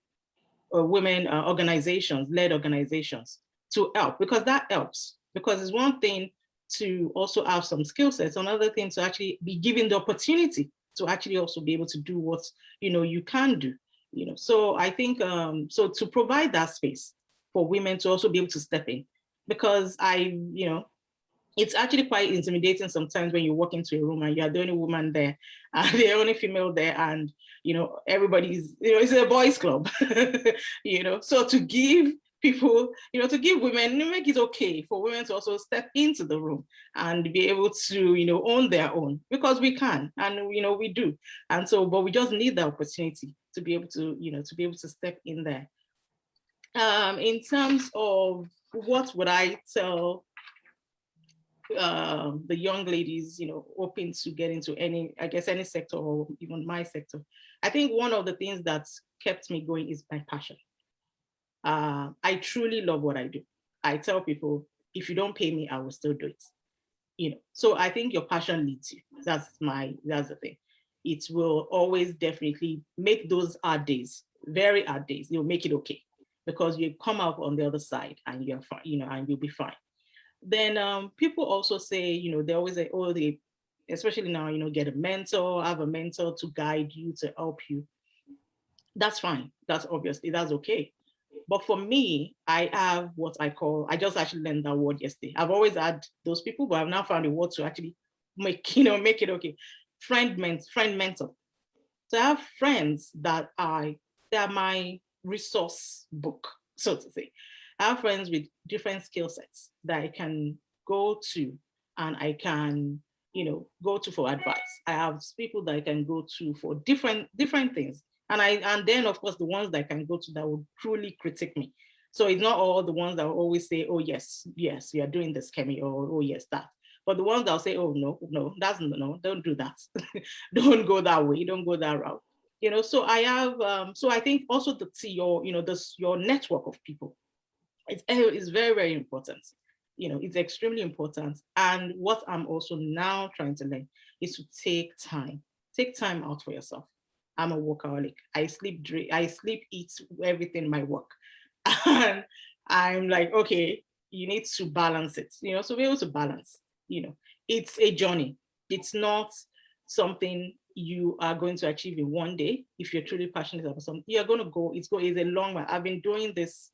organizations, led organizations, to help, because that helps. Because it's one thing to also have some skill sets, another thing to actually be given the opportunity to actually also be able to do what, you can do. So I think, so to provide that space for women to also be able to step in, because it's actually quite intimidating sometimes when you walk into a room and you're the only woman there and the only female there, and everybody's, it's a boys club. So to give people, to give women, make it okay for women to also step into the room and be able to, own their own, because we can, and we do. And so, but we just need the opportunity to be able to, to be able to step in there. In terms of what would I tell the young ladies, hoping to get into any sector, or even my sector, I think one of the things that's kept me going is my passion. I truly love what I do. I tell people, if you don't pay me, I will still do it. So I think your passion leads you. That's the thing. It will always definitely make those hard days, very hard days, you'll make it okay, because you come out on the other side and you're fine, and you'll be fine. Then people also say, they always say, oh, especially now, get a mentor, have a mentor to guide you, to help you. That's fine. That's okay. But for me, I have what I just actually learned that word yesterday. I've always had those people, but I've now found a word to actually make it okay. Friend mentor. So I have friends they are my resource book, so to say. I have friends with different skill sets that I can go to, and I can, go to for advice. I have people that I can go to for different things. And then, of course, the ones that I can go to that will truly critique me. So it's not all the ones that will always say, oh, yes, you are doing this, Kemi, or oh, yes, that. But the ones that will say, oh, no, don't do that. Don't go that way. Don't go that route. So I have, so I think also your network of people, it's very, very important. It's extremely important. And what I'm also now trying to learn is to take time out for yourself. I'm a workaholic. I sleep, eat, everything, my work. And I'm like, okay, you need to balance it, so be able to balance, it's a journey. It's not something you are going to achieve in one day. If you're truly passionate about something, you're going to go, it's a long one. I've been doing this,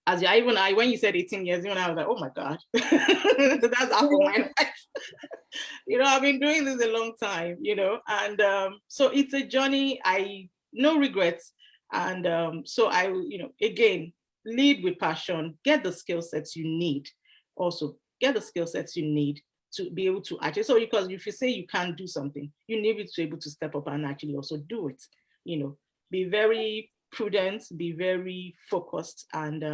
when you said 18 years, even I was like, oh my God, that's half of my life. I've been doing this a long time, and so it's a journey. No regrets. And so I, again, lead with passion, get the skill sets you need. Also, get the skill sets you need to be able to actually, so because if you say you can't do something, you need to be able to step up and actually also do it. Be very prudent, be very focused, and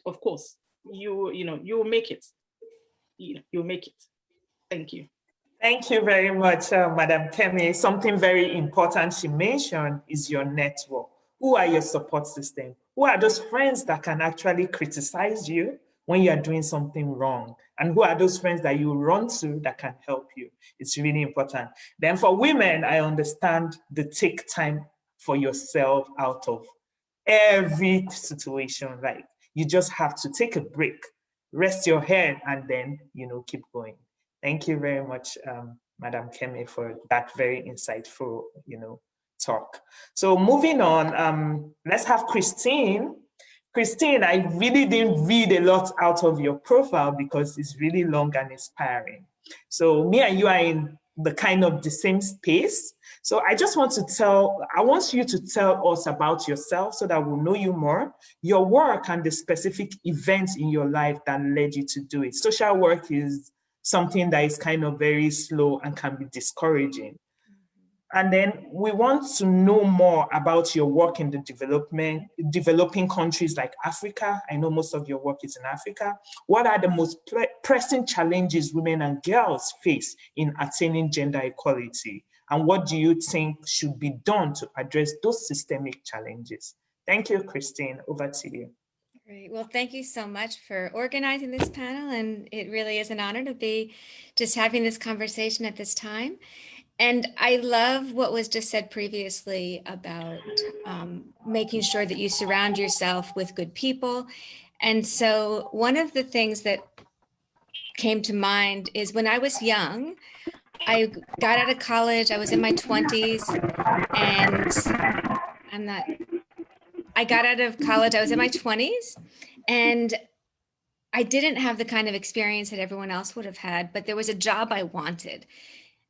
of course, you'll make it. You'll make it. Thank you. Thank you very much, Madam Kemi. Something very important she mentioned is your network. Who are your support system? Who are those friends that can actually criticize you when you are doing something wrong? And who are those friends that you run to that can help you? It's really important. Then for women, I understand the take time for yourself out of every situation. Like, you just have to take a break, rest your head, and then, keep going. Thank you very much, Madam Kemi, for that very insightful, talk. So moving on, let's have Christine. Christine, I really didn't read a lot out of your profile because it's really long and inspiring. So me and you are in the kind of the same space. So I want you to tell us about yourself so that we'll know you more, your work, and the specific events in your life that led you to do it. Social work is something that is kind of very slow and can be discouraging. And then we want to know more about your work in the developing countries like Africa. I know most of your work is in Africa. What are the most pressing challenges women and girls face in attaining gender equality? And what do you think should be done to address those systemic challenges? Thank you, Christine. Over to you. Great. Well, thank you so much for organizing this panel. And it really is an honor to be just having this conversation at this time. And I love what was just said previously about making sure that you surround yourself with good people. And so one of the things that came to mind is when I was young, I got out of college, I was in my 20s, and I got out of college, I was in my 20s, and I didn't have the kind of experience that everyone else would have had, but there was a job I wanted.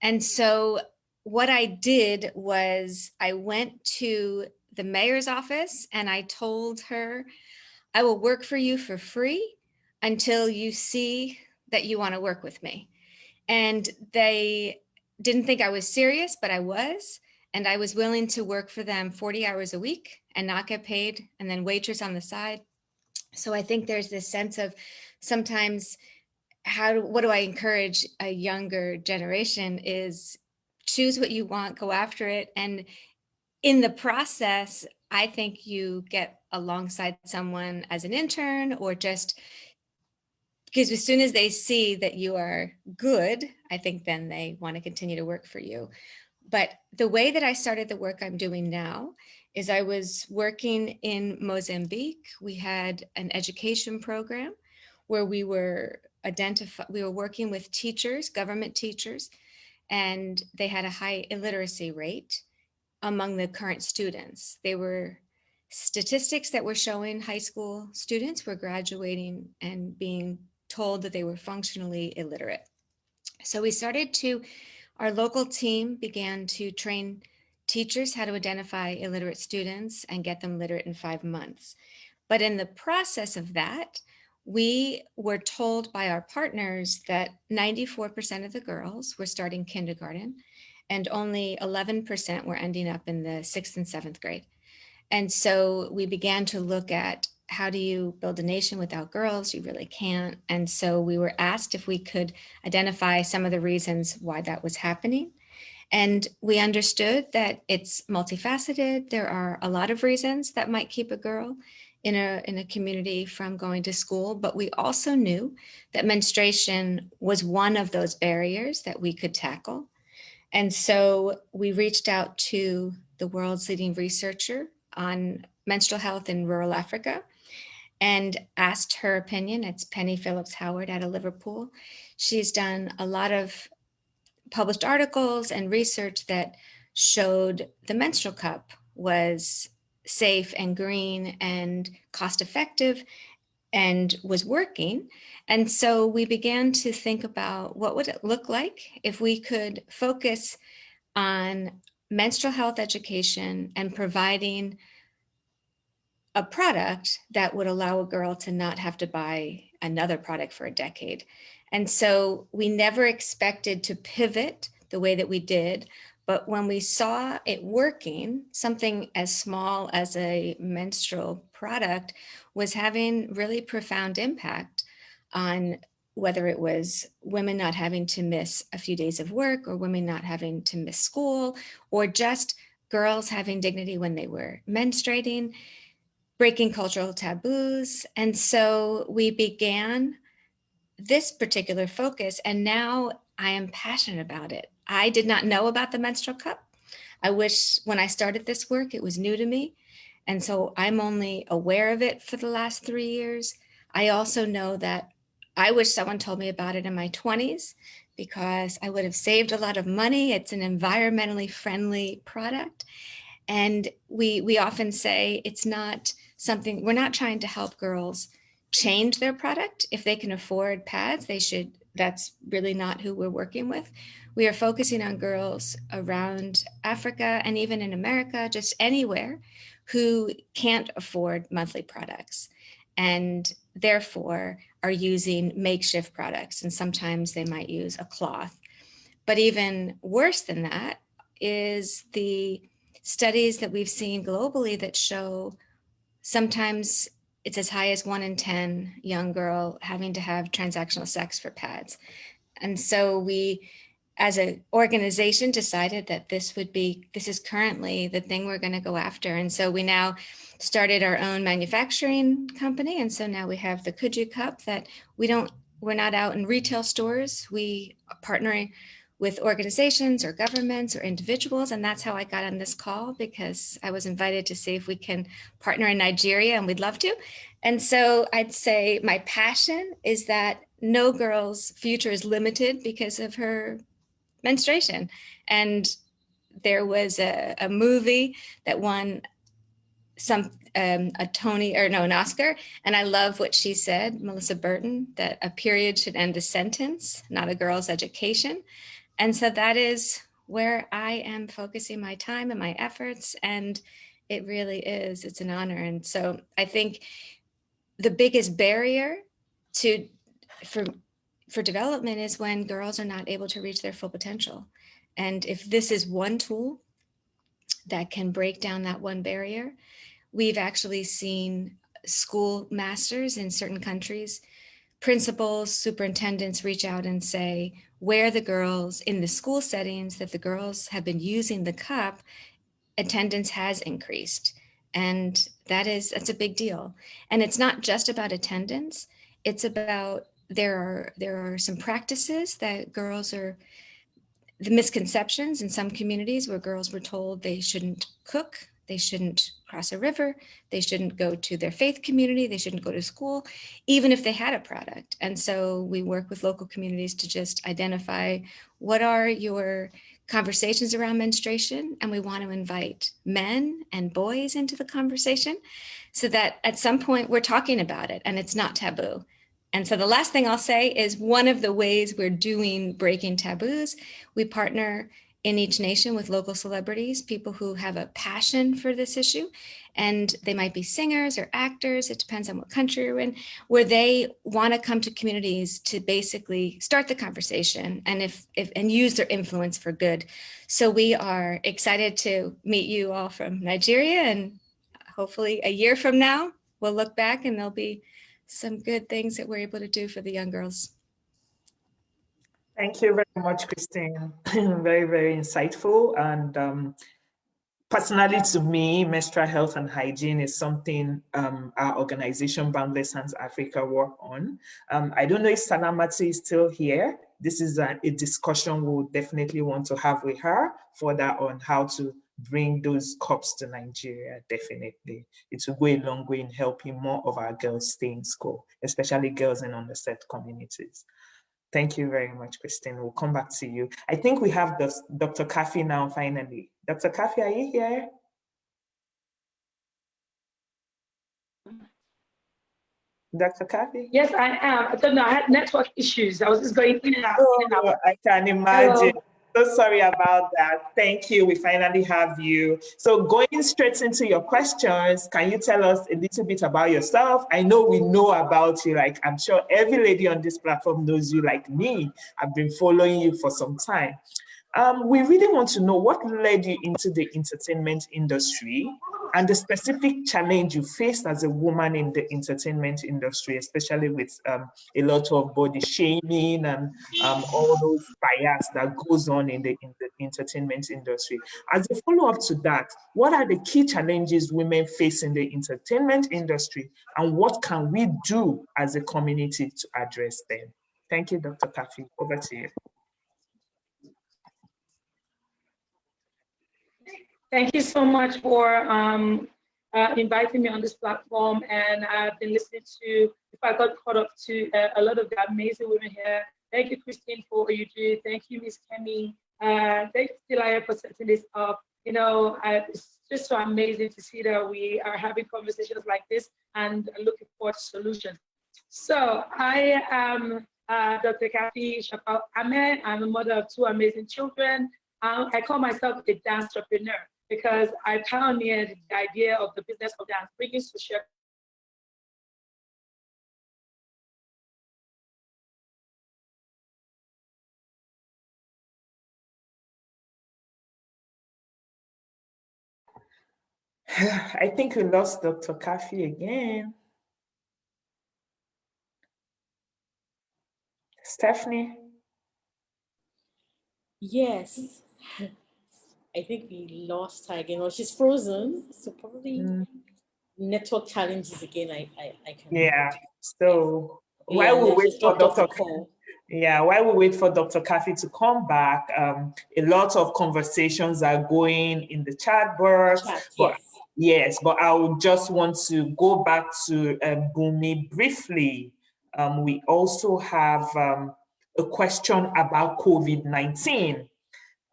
And so what I did was I went to the mayor's office and I told her, I will work for you for free until you see that you want to work with me. And they didn't think I was serious, but I was. And I was willing to work for them 40 hours a week and not get paid, and then waitress on the side. So I think there's this sense of sometimes what do I encourage a younger generation is choose what you want, go after it. And in the process, I think you get alongside someone as an intern, or just because as soon as they see that you are good, I think then they want to continue to work for you. But the way that I started the work I'm doing now is I was working in Mozambique. We had an education program where we were working with teachers, government teachers, and they had a high illiteracy rate among the current students. They were statistics that were showing high school students were graduating and being told that they were functionally illiterate. So our local team began to train teachers how to identify illiterate students and get them literate in 5 months. But in the process of that, we were told by our partners that 94% of the girls were starting kindergarten and only 11% were ending up in the 6th and 7th grade. And so we began to look at, how do you build a nation without girls? You really can't. And so we were asked if we could identify some of the reasons why that was happening. And we understood that it's multifaceted. There are a lot of reasons that might keep a girl in a community from going to school, but we also knew that menstruation was one of those barriers that we could tackle. And so we reached out to the world's leading researcher on menstrual health in rural Africa and asked her opinion. It's Penny Phillips Howard out of Liverpool. She's done a lot of published articles and research that showed the menstrual cup was safe and green and cost effective and was working. And so we began to think about what would it look like if we could focus on menstrual health education and providing a product that would allow a girl to not have to buy another product for a decade. And so we never expected to pivot the way that we did. But when we saw it working, something as small as a menstrual product was having really profound impact on whether it was women not having to miss a few days of work, or women not having to miss school, or just girls having dignity when they were menstruating, breaking cultural taboos. And so we began this particular focus, and now I am passionate about it. I did not know about the menstrual cup. I wish when I started this work, it was new to me. And so I'm only aware of it for the last 3 years. I also know that I wish someone told me about it in my 20s, because I would have saved a lot of money. It's an environmentally friendly product. And we often say it's not something, we're not trying to help girls change their product. If they can afford pads, they should. That's really not who we're working with. We are focusing on girls around Africa and even in America, just anywhere, who can't afford monthly products and therefore are using makeshift products. And sometimes they might use a cloth. But even worse than that is the studies that we've seen globally that show sometimes it's as high as 1 in 10 young girl having to have transactional sex for pads. And so we, as an organization, decided that this is currently the thing we're going to go after. And so we now started our own manufacturing company. And so now we have the Kuju Cup that we're not out in retail stores. We are partnering with organizations or governments or individuals. And that's how I got on this call, because I was invited to see if we can partner in Nigeria, and we'd love to. And so I'd say my passion is that no girl's future is limited because of her menstruation. And there was a movie that won an Oscar. And I love what she said, Melissa Burton, that a period should end a sentence, not a girl's education. And so that is where I am focusing my time and my efforts. And it really is, it's an honor. And so I think the biggest barrier for development is when girls are not able to reach their full potential. And if this is one tool that can break down that one barrier, we've actually seen school masters in certain countries, principals, superintendents reach out and say, where the girls in the school settings that the girls have been using the cup, attendance has increased. And that's a big deal. And it's not just about attendance. It's about, there are some practices that girls are, the misconceptions in some communities where girls were told they shouldn't cook, they shouldn't cross a river, they shouldn't go to their faith community, they shouldn't go to school, even if they had a product. And so we work with local communities to just identify what are your conversations around menstruation, and we want to invite men and boys into the conversation so that at some point we're talking about it and it's not taboo. And so the last thing I'll say is one of the ways we're doing breaking taboos, we partner in each nation with local celebrities, people who have a passion for this issue. And they might be singers or actors, it depends on what country you're in, where they want to come to communities to basically start the conversation and use their influence for good. So we are excited to meet you all from Nigeria, and hopefully a year from now, we'll look back and there'll be some good things that we're able to do for the young girls. Thank you very much, Christine. Very, very insightful. And personally, to me, menstrual health and hygiene is something our organization, Boundless Hands Africa, work on. I don't know if Salamati is still here. This is a discussion we'll definitely want to have with her further on how to bring those cups to Nigeria. Definitely. It will go a long way in helping more of our girls stay in school, especially girls in underserved communities. Thank you very much, Christine. We'll come back to you. I think we have Dr. Kafi now, finally. Dr. Kafi, are you here? Dr. Kafi? Yes, I am. I don't know. I had network issues. I was just going in and out. I can imagine. So sorry about that. Thank you. We finally have you. So going straight into your questions, can you tell us a little bit about yourself? I know we know about you. Like, I'm sure every lady on this platform knows you like me. I've been following you for some time. We really want to know what led you into the entertainment industry and the specific challenge you faced as a woman in the entertainment industry, especially with a lot of body shaming and all those bias that goes on in the entertainment industry. As a follow-up to that, what are the key challenges women face in the entertainment industry, and what can we do as a community to address them? Thank you, Dr. Kafi. Over to you. Thank you so much for inviting me on this platform. And I've been listening to, if I got caught up to a lot of the amazing women here. Thank you, Christine, for what you do. Thank you, Ms. Kemi. Thank you, Stilaya, for setting this up. You know, it's just so amazing to see that we are having conversations like this and looking for solutions. So I am Dr. Kathy Shapal-Ahmed. I'm a mother of 2 amazing children. I call myself a dance entrepreneur because I pioneered the idea of the business of dance, bringing social. I think we lost Dr. Kafi again. Stephanie? Yes. I think we lost her again. Well, she's frozen, so probably network challenges again. I can. Yeah. So Yeah, while we wait she's for dropped off the Dr. call. Yeah, while we wait for Dr. Kafi to come back, a lot of conversations are going in the chat box. Chat, But yes. but I would just want to go back to Bumi briefly. We also have a question about COVID-19.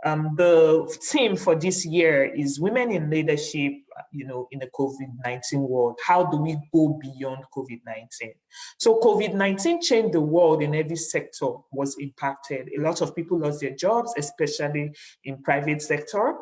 The theme for this year is Women in Leadership, you know, in the COVID-19 world. How do we go beyond COVID-19? So COVID-19 changed the world in every sector, was impacted. A lot of people lost their jobs, especially in private sector.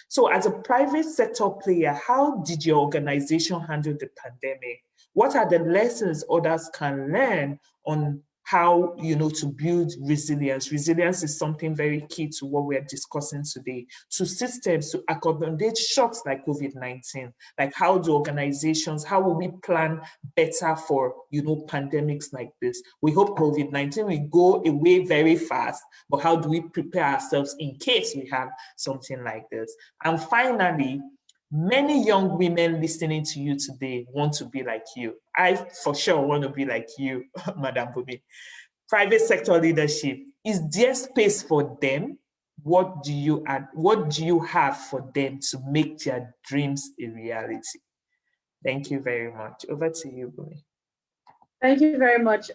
So as a private sector player, how did your organization handle the pandemic? What are the lessons others can learn on how, you know, to build resilience? Resilience is something very key to what we're discussing today, to systems to accommodate shocks like COVID-19. Like, how do organizations, how will we plan better for, you know, pandemics like this? We hope COVID-19 will go away very fast, but how do we prepare ourselves in case we have something like this? And finally, many young women listening to you today want to be like you. I for sure want to be like you, Madam Bumi. Private sector leadership, is there space for them? What do you add? What do you have for them to make their dreams a reality? Thank you very much. Over to you, Bumi. Thank you very much,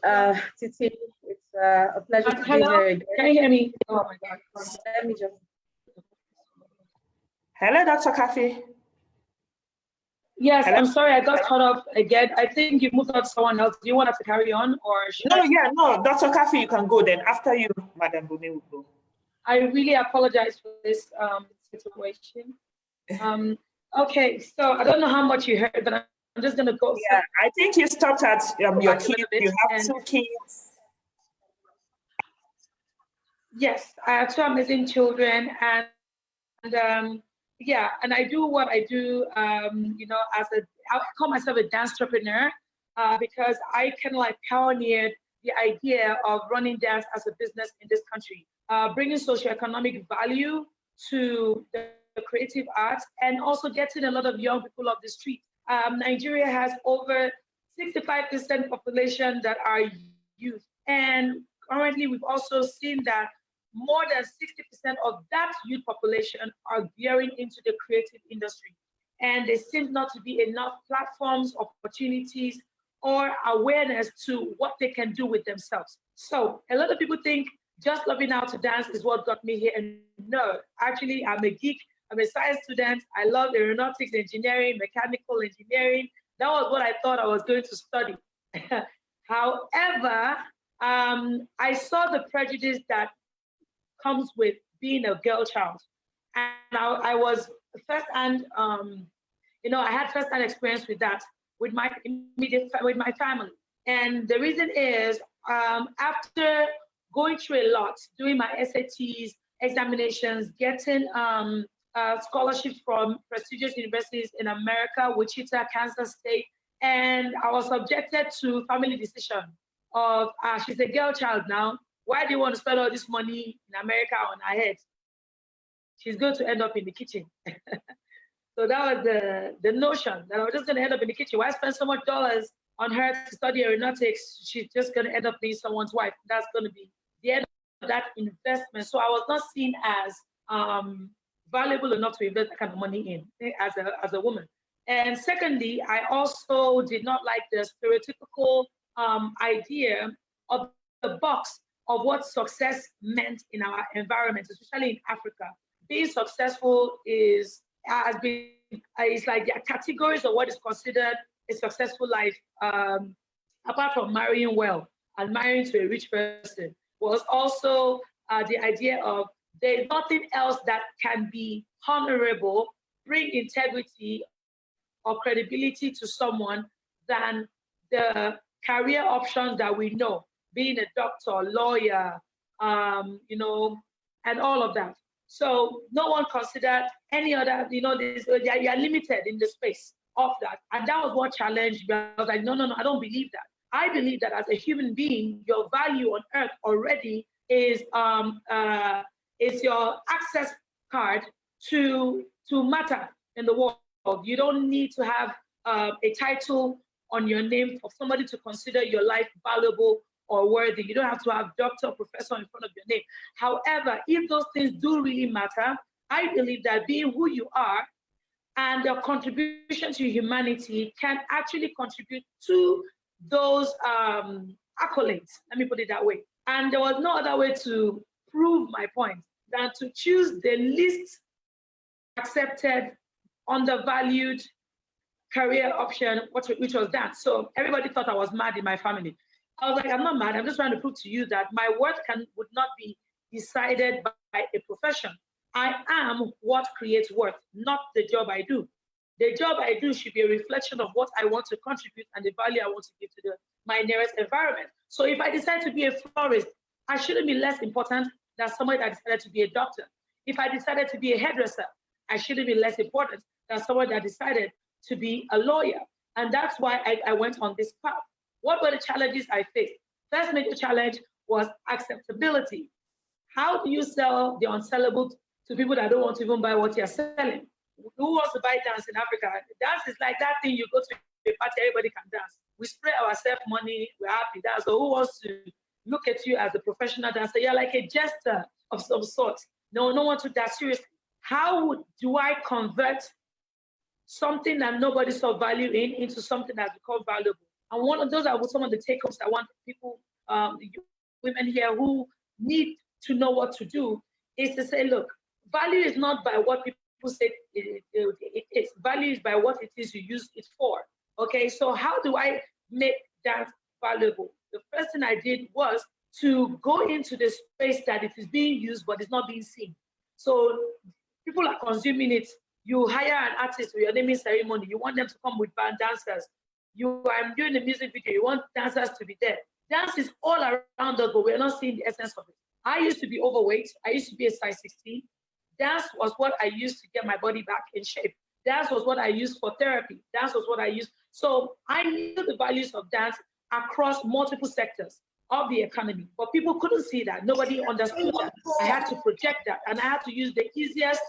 Titi. It's a pleasure to be here again. Can you hear me? Oh my God. Let me just. Hello, Dr. Kafi. Yes, Hello? I'm sorry, I got cut off again. I think you moved on to someone else. Do you want us to carry on, or should I? No, Dr. Kafi, you can go then. After you, Madam Bumi will go. I really apologize for this situation. Okay, so I don't know how much you heard, but I'm just going to go. Yeah, I think you stopped at your kids. You have and 2 kids. Yes, I have 2 amazing children, and yeah, and I do what I do, you know, I call myself a dance entrepreneur because I kind of like pioneered the idea of running dance as a business in this country, bringing socioeconomic value to the creative arts and also getting a lot of young people off the street. Nigeria has over 65% population that are youth, and currently we've also seen that more than 60% of that youth population are veering into the creative industry. And there seems not to be enough platforms, opportunities, or awareness to what they can do with themselves. So a lot of people think just loving how to dance is what got me here. And no, actually, I'm a geek. I'm a science student. I love aeronautics engineering, mechanical engineering. That was what I thought I was going to study. However, I saw the prejudice that comes with being a girl child. And I was firsthand, I had firsthand experience with that, with my family. And the reason is, after going through a lot, doing my SATs, examinations, getting scholarships from prestigious universities in America, Wichita, Kansas State, and I was subjected to family decision of, she's a girl child now, why do you want to spend all this money in America on her head? She's going to end up in the kitchen. So that was the notion that I was just going to end up in the kitchen. Why spend so much dollars on her to study aeronautics? She's just going to end up being someone's wife. That's going to be the end of that investment. So I was not seen as valuable enough to invest that kind of money in as a woman. And secondly, I also did not like the stereotypical idea of the box of what success meant in our environment, especially in Africa. Being successful is like there are categories of what is considered a successful life, apart from marrying well and marrying to a rich person, was also the idea of there's nothing else that can be honorable, bring integrity or credibility to someone than the career options that we know, being a doctor, lawyer, and all of that. So no one considered any other, you are limited in the space of that. And that was what challenged me. I was like, no, I don't believe that. I believe that as a human being, your value on earth already is your access card to matter in the world. You don't need to have a title on your name for somebody to consider your life valuable or worthy. You don't have to have doctor, professor in front of your name. However, if those things do really matter, I believe that being who you are and your contribution to humanity can actually contribute to those accolades. Let me put it that way. And there was no other way to prove my point than to choose the least accepted, undervalued career option, which was dance. So everybody thought I was mad in my family. I was like, I'm not mad. I'm just trying to prove to you that my worth would not be decided by a profession. I am what creates worth, not the job I do. The job I do should be a reflection of what I want to contribute and the value I want to give to my nearest environment. So if I decide to be a florist, I shouldn't be less important than somebody that decided to be a doctor. If I decided to be a hairdresser, I shouldn't be less important than someone that decided to be a lawyer. And that's why I went on this path. What were the challenges I faced? First major challenge was acceptability. How do you sell the unsellable to people that don't want to even buy what you're selling? Who wants to buy dance in Africa? Dance is like that thing you go to a party, everybody can dance. We spray ourselves money, we're happy. That's so who wants to look at you as a professional dancer? You're like a jester of some sort. No one took that seriously. How do I convert something that nobody saw value into something that's become valuable? And one of those are some of the take-homes I want people, women here who need to know what to do, is to say, look, value is not by what people say it is. Value is by what it is you use it for. Okay, so how do I make that valuable? The first thing I did was to go into the space that it is being used, but it's not being seen. So people are consuming it. You hire an artist for your naming ceremony. You want them to come with band dancers. You are doing a music video. You want dancers to be there. Dance is all around us, but we're not seeing the essence of it. I used to be overweight. I used to be a size 16. Dance was what I used to get my body back in shape. Dance was what I used for therapy. Dance was what I used. So I knew the values of dance across multiple sectors of the economy, but people couldn't see that. Nobody understood that. I had to project that, and I had to use the easiest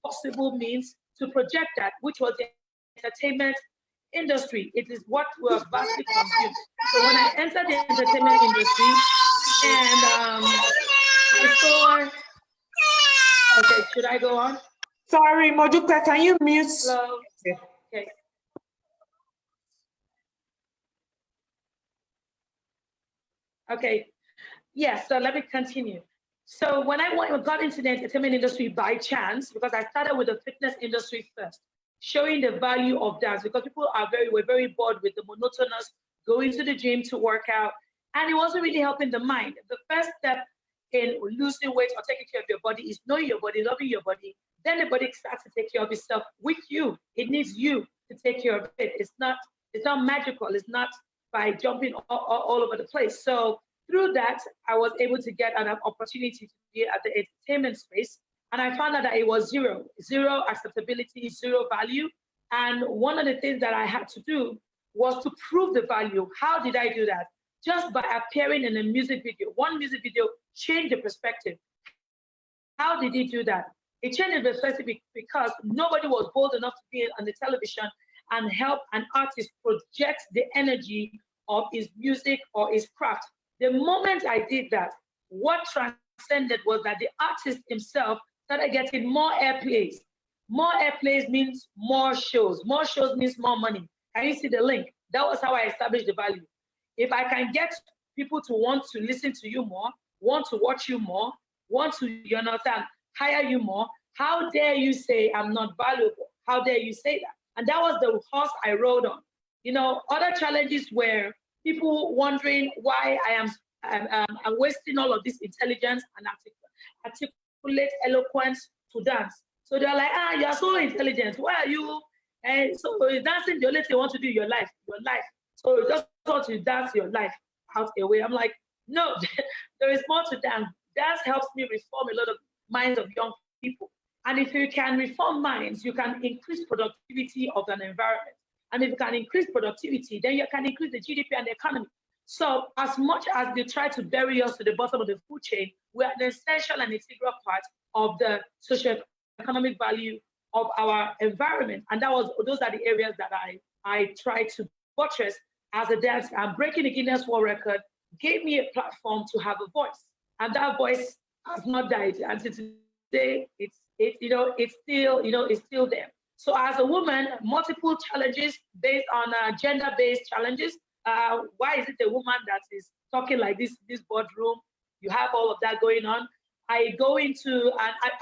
possible means to project that, which was the entertainment industry. It is what was vastly consumed. So when I entered the entertainment industry, and I saw, okay, should I go on? Sorry, Moduka, can you mute? Hello. Okay. Okay. Yes, so let me continue. So when I got into the entertainment industry by chance, because I started with the fitness industry first, showing the value of dance, because people were very bored with the monotonous going to the gym to work out, and it wasn't really helping the mind. The first step in losing weight or taking care of your body is knowing your body, loving your body. Then the body starts to take care of itself with you. It needs you to take care of it. It's not magical. It's not by jumping all over the place. So through that, I was able to get an opportunity to be at the entertainment space. And I found out that it was zero acceptability, zero value. And one of the things that I had to do was to prove the value. How did I do that? Just by appearing in a music video. One music video changed the perspective. How did he do that? It changed the perspective because nobody was bold enough to be on the television and help an artist project the energy of his music or his craft. The moment I did that, what transcended was that the artist himself started getting more airplays. More airplays means more shows. More shows means more money. Can you see the link? That was how I established the value. If I can get people to want to listen to you more, want to watch you more, want to, you understand, hire you more, how dare you say I'm not valuable? How dare you say that? And that was the horse I rode on. You know, other challenges were people wondering why I'm wasting all of this intelligence and articulate eloquence to dance. So they're like, you're so intelligent. Why are you? And so dancing the only thing you want to do in your life. So you just want to dance your life out away. I'm like, no, there is more to dance. Dance helps me reform a lot of minds of young people. And if you can reform minds, you can increase productivity of an environment. And if you can increase productivity, then you can increase the GDP and the economy. So as much as they try to bury us to the bottom of the food chain, we are an essential and integral part of the socio-economic value of our environment. And those are the areas that I try to buttress as a dancer. And breaking the Guinness World Record gave me a platform to have a voice. And that voice has not died. And today, it's still there. So as a woman, multiple challenges based on gender-based challenges. Why is it a woman that is talking like this boardroom? You have all of that going on. I go into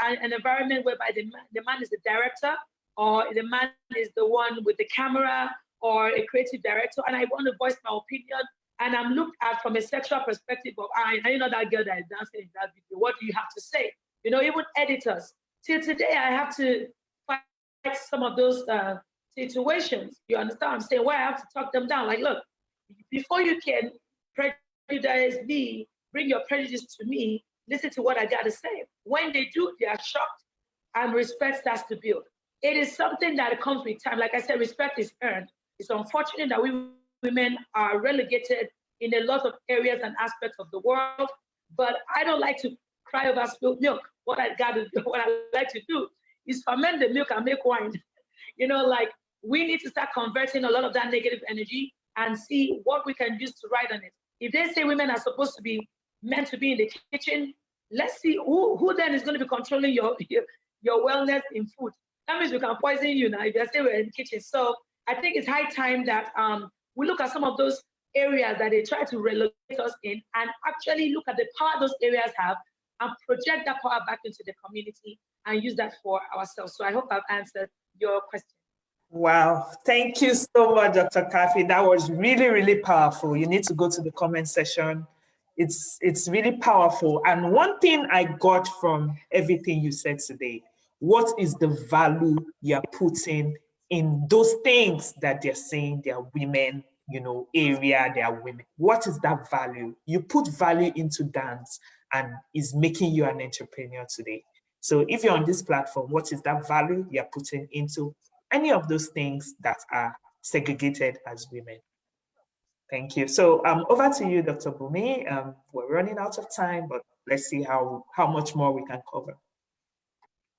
an environment whereby the man is the director, or the man is the one with the camera, or a creative director, and I want to voice my opinion. And I'm looked at from a sexual perspective of, I know that girl that is dancing in that video. What do you have to say? You know, even editors. Till today, I have to fight some of those situations. You understand what I'm saying? Why I have to talk them down. Like, look, before you can prejudice me, bring your prejudice to me, listen to what I got to say. When they do, they are shocked, and respect starts to build. It is something that comes with time. Like I said, respect is earned. It's unfortunate that we women are relegated in a lot of areas and aspects of the world, but I don't like to cry over spilled milk. What I like to do is ferment the milk and make wine. You know, like, we need to start converting a lot of that negative energy and see what we can use to ride on it. If they say women are supposed to be meant to be in the kitchen, let's see who then is going to be controlling your wellness in food. That means we can poison you now if you say we're in the kitchen. So I think it's high time that we look at some of those areas that they try to relegate us in, and actually look at the power those areas have and project that power back into the community and use that for ourselves. So I hope I've answered your question. Wow, thank you so much, Dr. Kafi. That was really, really powerful. You need to go to the comment section. It's really powerful. And one thing I got from everything you said today, what is the value you're putting in those things that they're saying they're women, area, they are women? What is that value? You put value into dance and is making you an entrepreneur today. So if you're on this platform, what is that value you're putting into any of those things that are segregated as women? Thank you. So over to you, Dr. Bumi. We're running out of time, but let's see how much more we can cover.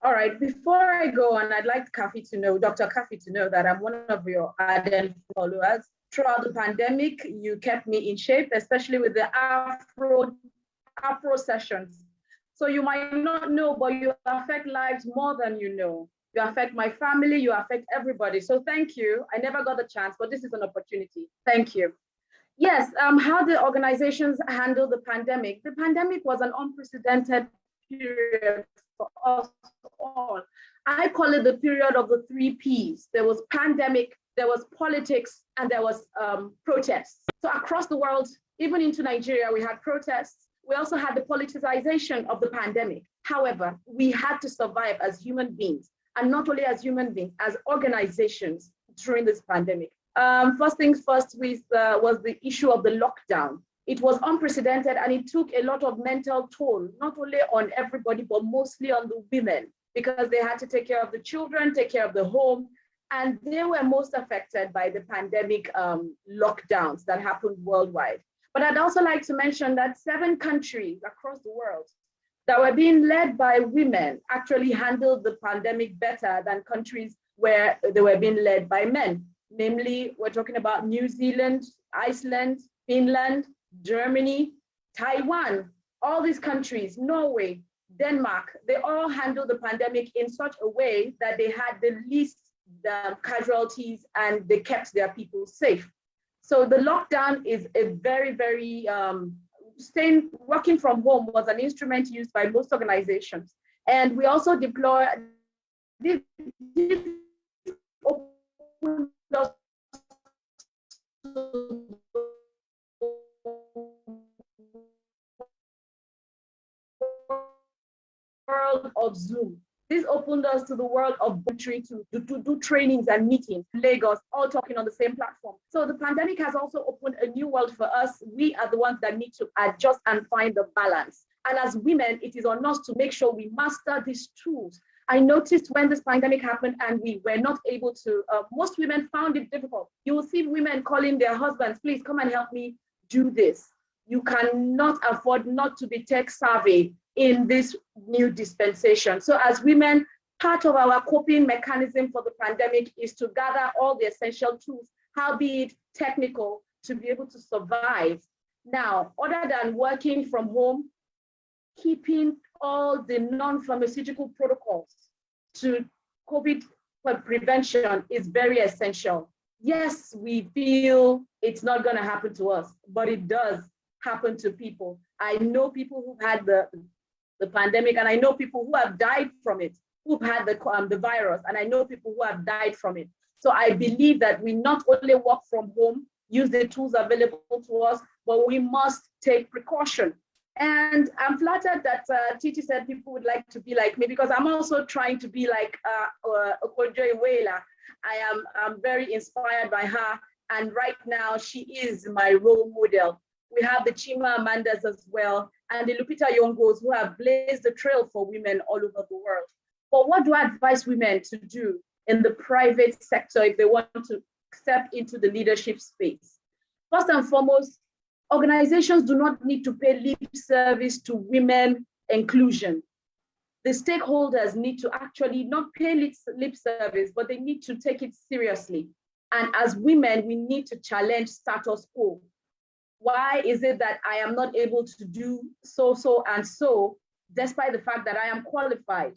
All right, before I go on, I'd like Dr. Kafi to know that I'm one of your ardent followers. Throughout the pandemic, you kept me in shape, especially with the Afro sessions. So you might not know, but you affect lives more than you know. You affect my family, you affect everybody. So thank you. I never got the chance, but this is an opportunity. Thank you. Yes, how the organizations handle the pandemic. The pandemic was an unprecedented period for us all. I call it the period of the 3 Ps. There was pandemic, there was politics, and there was protests. So across the world, even into Nigeria, we had protests. We also had the politicization of the pandemic. However, we had to survive as human beings, and not only as human beings, as organizations during this pandemic. First things first was the issue of the lockdown. It was unprecedented, and it took a lot of mental toll, not only on everybody, but mostly on the women, because they had to take care of the children, take care of the home, and they were most affected by the pandemic lockdowns that happened worldwide. But I'd also like to mention that 7 countries across the world that were being led by women actually handled the pandemic better than countries where they were being led by men. Namely, we're talking about New Zealand, Iceland, Finland, Germany, Taiwan, all these countries, Norway, Denmark, they all handled the pandemic in such a way that they had the least casualties and they kept their people safe. So the lockdown is a very, very, working from home was an instrument used by most organizations. And we also deploy, world of Zoom. This opened us to the world of country to do trainings and meetings, Lagos, all talking on the same platform. So the pandemic has also opened a new world for us. We are the ones that need to adjust and find the balance. And as women, it is on us to make sure we master these tools. I noticed when this pandemic happened and we were not able to, most women found it difficult. You will see women calling their husbands, please come and help me do this. You cannot afford not to be tech savvy in this new dispensation. So as women, part of our coping mechanism for the pandemic is to gather all the essential tools, howbeit technical, to be able to survive. Now, other than working from home, keeping all the non-pharmaceutical protocols to COVID prevention is very essential. Yes, we feel it's not gonna happen to us, but it does happen to people. I know people who've had the pandemic, and I know people who have died from it, who've had the virus, and I know people who have died from it. So I believe that we not only work from home, use the tools available to us, but we must take precaution. And I'm flattered that Titi said people would like to be like me, because I'm also trying to be like Okojo Iweala. I'm very inspired by her, and right now she is my role model. We have the Chima Amandas as well, and the Lupita Nyong'os who have blazed the trail for women all over the world. But what do I advise women to do in the private sector if they want to step into the leadership space? First and foremost, organizations do not need to pay lip service to women inclusion. The stakeholders need to actually not pay lip service, but they need to take it seriously. And as women, we need to challenge status quo. Why is it that I am not able to do so, and so, despite the fact that I am qualified?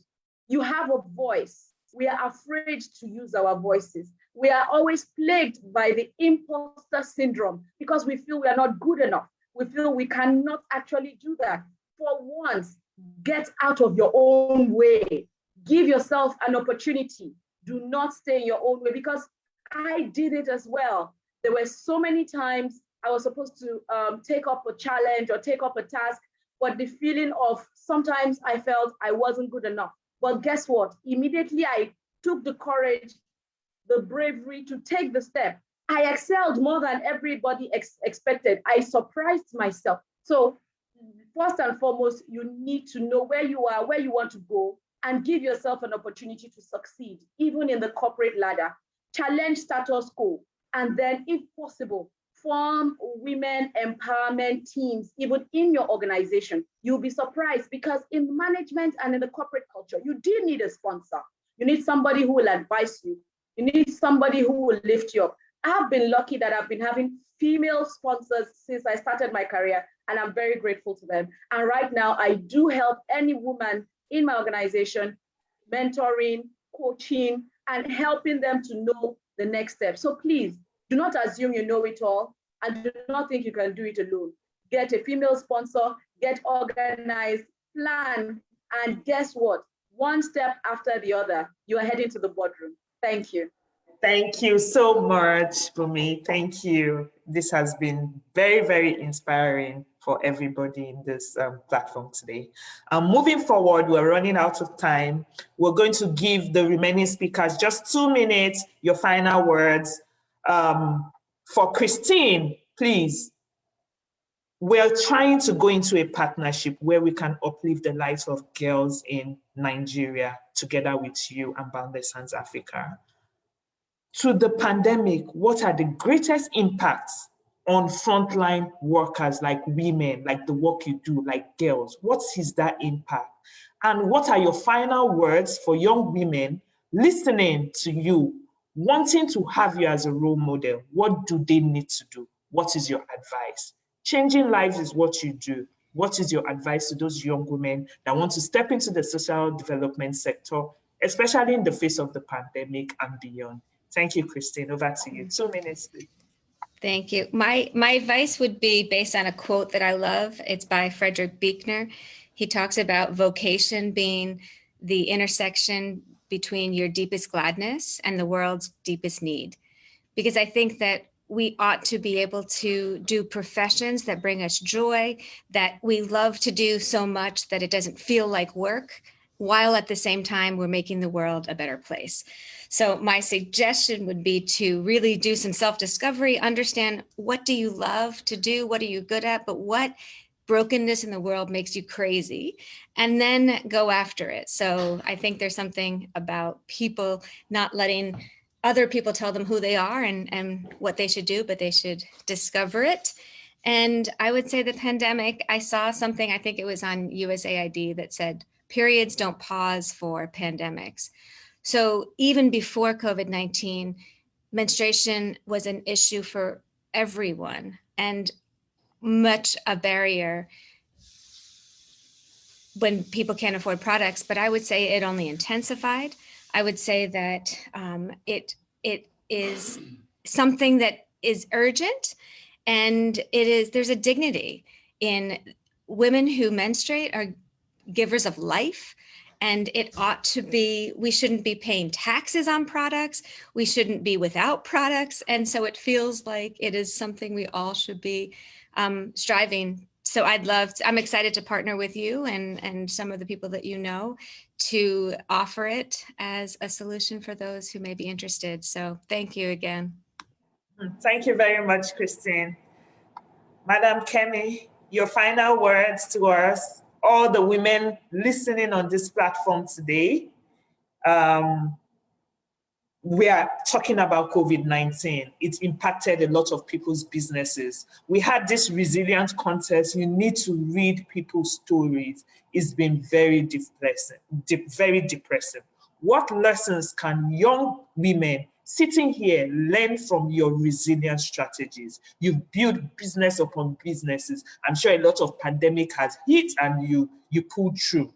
You have a voice. We are afraid to use our voices. We are always plagued by the imposter syndrome because we feel we are not good enough. We feel we cannot actually do that. For once, get out of your own way. Give yourself an opportunity. Do not stay in your own way, because I did it as well. There were so many times I was supposed to take up a challenge or take up a task, but the feeling of sometimes I felt I wasn't good enough. But guess what? Immediately I took the courage, the bravery to take the step. I excelled more than everybody expected. I surprised myself. So first and foremost, you need to know where you are, where you want to go, and give yourself an opportunity to succeed, even in the corporate ladder. Challenge status quo, and then if possible, form women empowerment teams, even in your organization. You'll be surprised, because in management and in the corporate culture, you do need a sponsor. You need somebody who will advise you. You need somebody who will lift you up. I've been lucky that I've been having female sponsors since I started my career, and I'm very grateful to them. And right now, I do help any woman in my organization, mentoring, coaching, and helping them to know the next step. So please, do not assume you know it all, and do not think you can do it alone. Get a female sponsor, get organized, plan, and guess what? One step after the other, you are heading to the boardroom. Thank you. Thank you so much, Bumi. Thank you. This has been very, very inspiring for everybody in this platform today. Moving forward, we're running out of time. We're going to give the remaining speakers just 2 minutes, your final words. For Christine, please. We're trying to go into a partnership where we can uplift the lives of girls in Nigeria together with you and Boundless Hands Africa. To the pandemic, what are the greatest impacts on frontline workers like women, like the work you do, like girls? What is that impact? And what are your final words for young women listening to you, wanting to have you as a role model? What do they need to do? What is your advice? Changing lives is what you do. What is your advice to those young women that want to step into the social development sector, especially in the face of the pandemic and beyond? Thank you, Christine. Over to you. 2 minutes, please. Thank you. My advice would be based on a quote that I love. It's by Frederick Buechner. He talks about vocation being the intersection between your deepest gladness and the world's deepest need. Because I think that we ought to be able to do professions that bring us joy, that we love to do so much that it doesn't feel like work, while at the same time we're making the world a better place. So my suggestion would be to really do some self-discovery, understand what do you love to do, what are you good at, but what brokenness in the world makes you crazy, and then go after it. So I think there's something about people not letting other people tell them who they are and what they should do, but they should discover it. And I would say the pandemic, I saw something, I think it was on USAID, that said, periods don't pause for pandemics. So even before COVID-19, menstruation was an issue for everyone and much a barrier when people can't afford products, but I would say it only intensified. I would say that it is something that is urgent, and there's a dignity in women who menstruate are givers of life, and it ought to be, we shouldn't be paying taxes on products, we shouldn't be without products, and so it feels like it is something we all should be striving. So I'm excited to partner with you and some of the people that you know to offer it as a solution for those who may be interested. So thank you again. Thank you very much, Christine. Madam Kemi, your final words to us, all the women listening on this platform today. We are talking about COVID-19. It impacted a lot of people's businesses. We had this resilient contest. You need to read people's stories. It's been very depressing. What lessons can young women sitting here learn from your resilient strategies? You've built business upon businesses. I'm sure a lot of pandemic has hit and you pulled through.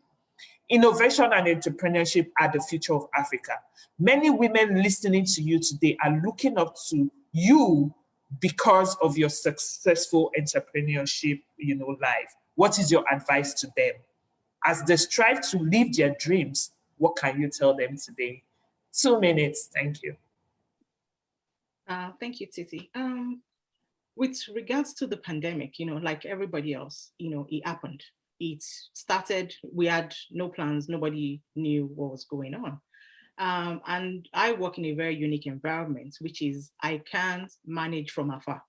Innovation and entrepreneurship are the future of Africa. Many women listening to you today are looking up to you because of your successful entrepreneurship, life. What is your advice to them? As they strive to live their dreams, what can you tell them today? 2 minutes, thank you. Thank you, Titi. With regards to the pandemic, like everybody else, it happened. It started, we had no plans, nobody knew what was going on. And I work in a very unique environment, which is I can't manage from afar.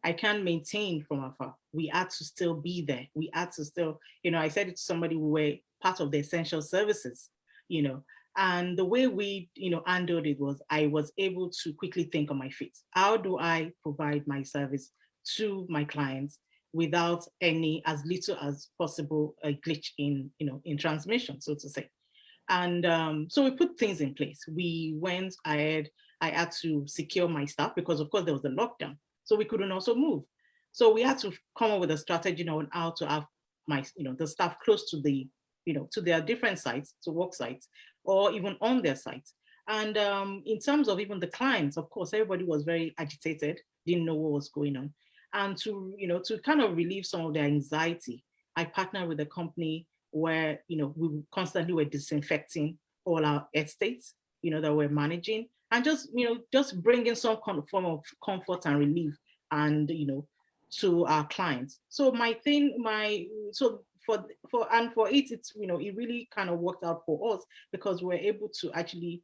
I can't maintain from afar. We had to still be there. We had to still, I said it to somebody, we were part of the essential services, and the way we, handled it was I was able to quickly think on my feet. How do I provide my service to my clients without any, as little as possible, a glitch in transmission, so to say. And so we put things in place. We went ahead, I had to secure my staff because of course there was a lockdown. So we couldn't also move. So we had to come up with a strategy on how to have the staff close to to their different sites, to work sites, or even on their sites. And in terms of even the clients, of course, everybody was very agitated, didn't know what was going on. And to kind of relieve some of their anxiety, I partnered with a company where, we constantly were disinfecting all our estates, that we're managing, and just bringing some kind of form of comfort and relief and, to our clients. So for it, it's, it really kind of worked out for us because we're able to actually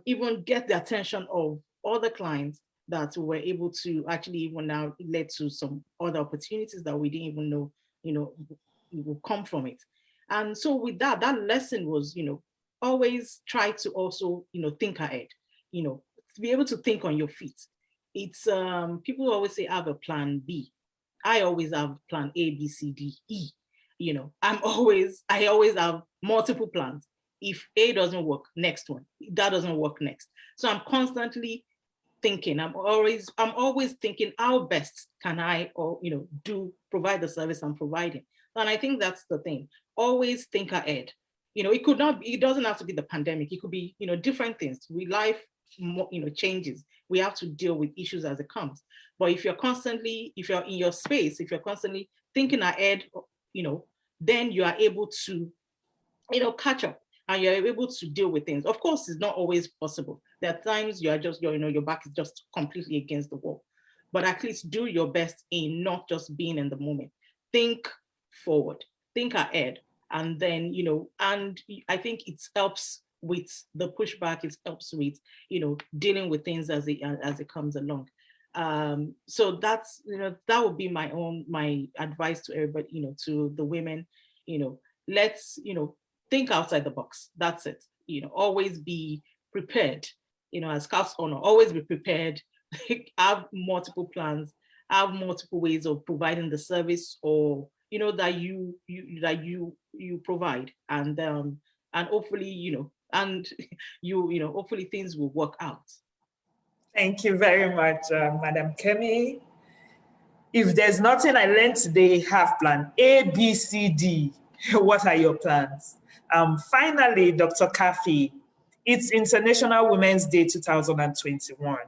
even get the attention of other clients that were able to actually even now led to some other opportunities that we didn't even know, will come from it. And so with that lesson was, always try to also, think ahead, to be able to think on your feet. It's, people always say, I have a plan B. I always have plan A, B, C, D, E. I always have multiple plans. If A doesn't work, next one. That doesn't work next. So I'm constantly thinking. I'm always thinking, how best can I, provide the service I'm providing. And I think that's the thing. Always think ahead. It doesn't have to be the pandemic. It could be, different things. Life, changes. We have to deal with issues as it comes. But if you're in your space, if you're constantly thinking ahead, then you are able to, catch up and you're able to deal with things. Of course, it's not always possible. There are times you are just, your back is just completely against the wall. But at least do your best in not just being in the moment. Think forward, think ahead. And then, and I think it helps with the pushback, it helps with, dealing with things as it comes along. So that's, that would be my advice to everybody, to the women, let's, think outside the box. That's it. Always be prepared, as Scout's honor, always be prepared, have multiple plans, have multiple ways of providing the service or, that you provide. And hopefully, hopefully things will work out. Thank you very much, Madam Kemi. If there's nothing I learned today, have plan A, B, C, D. What are your plans? Finally, Dr. Kafi, it's International Women's Day 2021.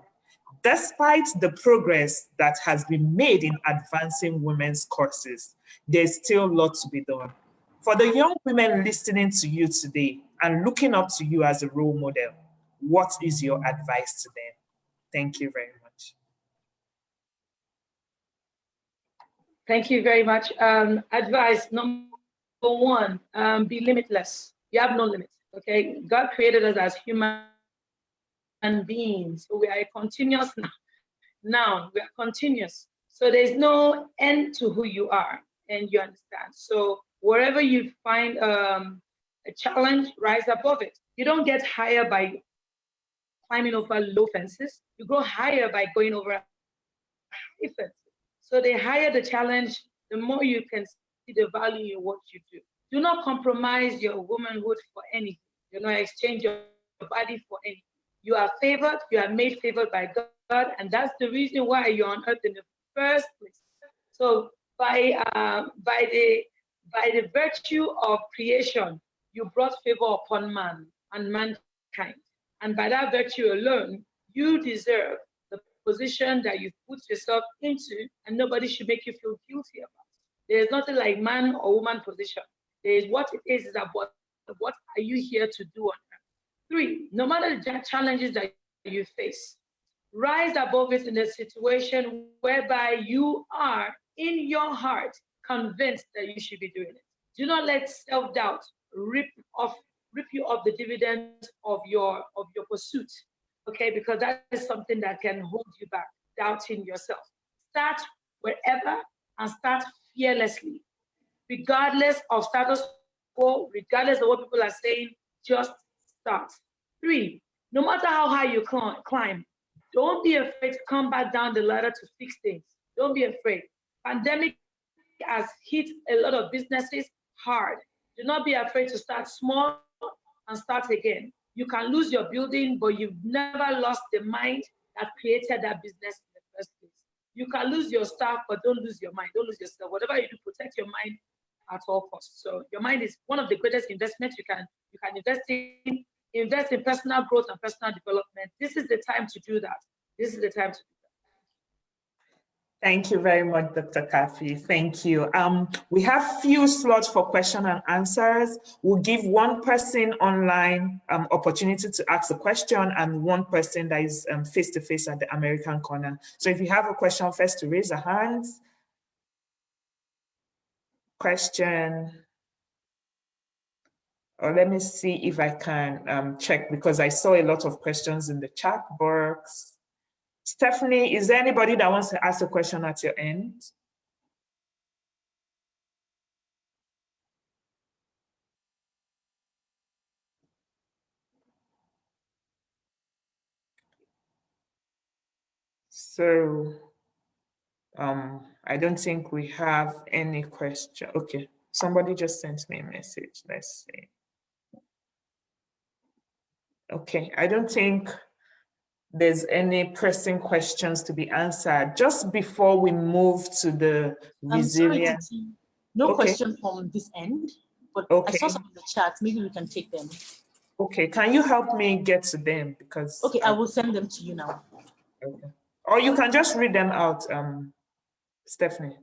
Despite the progress that has been made in advancing women's courses, there's still a lot to be done. For the young women listening to you today and looking up to you as a role model, what is your advice to them? Thank you very much. Thank you very much. Advice number one, be limitless. You have no limits, okay? God created us as human beings. So we are a continuous noun. We are continuous. So there's no end to who you are, and you understand. So wherever you find a challenge, rise above it. You don't get higher by climbing over low fences. You go higher by going over high fences. So the higher the challenge, the more you can see the value in what you do. Do not compromise your womanhood for anything. Do not exchange your body for anything. You are favored, you are made favored by God, and that's the reason why you're on earth in the first place. So by the virtue of creation, you brought favor upon man and mankind. And by that virtue alone, you deserve the position that you put yourself into, and nobody should make you feel guilty about. There is nothing like man or woman position. There is what it is about what are you here to do on earth. 3, no matter the challenges that you face, rise above it in a situation whereby you are in your heart convinced that you should be doing it. Do not let self-doubt rip you off the dividends of your pursuit, okay? Because that is something that can hold you back, doubting yourself. Start wherever and start fearlessly, regardless of status quo, regardless of what people are saying, just start. 3, no matter how high you climb, don't be afraid to come back down the ladder to fix things. Don't be afraid. Pandemic has hit a lot of businesses hard. Do not be afraid to start small and start again. You can lose your building, but you've never lost the mind that created that business in the first place. You can lose your staff, but don't lose your mind. Don't lose yourself. Whatever you do, protect your mind at all costs. So your mind is one of the greatest investments you can invest in. Invest in personal growth and personal development. This is the time to do that. This is the time to do Thank you very much, Dr. Kafi. Thank you. We have few slots for question and answers. We'll give one person online opportunity to ask a question and one person that is face-to-face at the American corner. So if you have a question, first to raise a hand. Question. Or let me see if I can check, because I saw a lot of questions in the chat box. Stephanie, is there anybody that wants to ask a question at your end? So I don't think we have any question. Okay, somebody just sent me a message. Let's see. Okay, I don't think there's any pressing questions to be answered. Just before we move to the resilience. No Okay. question from this end, but I saw some in the chat. Maybe we can take them. Okay, can you help me get to them? Because okay, I will send them to you now. Okay. Or you can just read them out, Stephanie.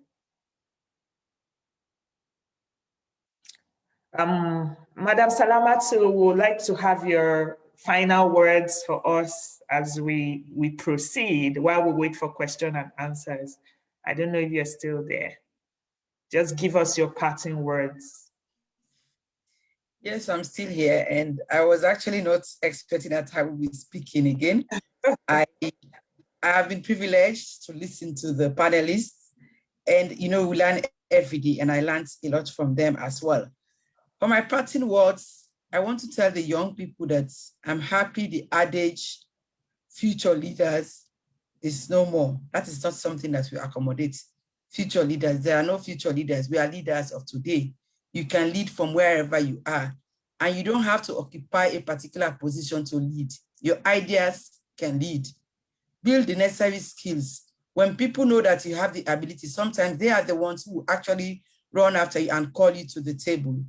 Madam Salamatu would like to have your final words for us as we proceed while we wait for question and answers. I don't know if you're still there. Just give us your parting words. Yes, I'm still here, and I was actually not expecting that I would be speaking again. I have been privileged to listen to the panelists, and we learn every day, and I learned a lot from them as well. For my parting words, I want to tell the young people that I'm happy the adage, future leaders, is no more. That is not something that we accommodate. Future leaders, there are no future leaders. We are leaders of today. You can lead from wherever you are, and you don't have to occupy a particular position to lead. Your ideas can lead. Build the necessary skills. When people know that you have the ability, sometimes they are the ones who actually run after you and call you to the table.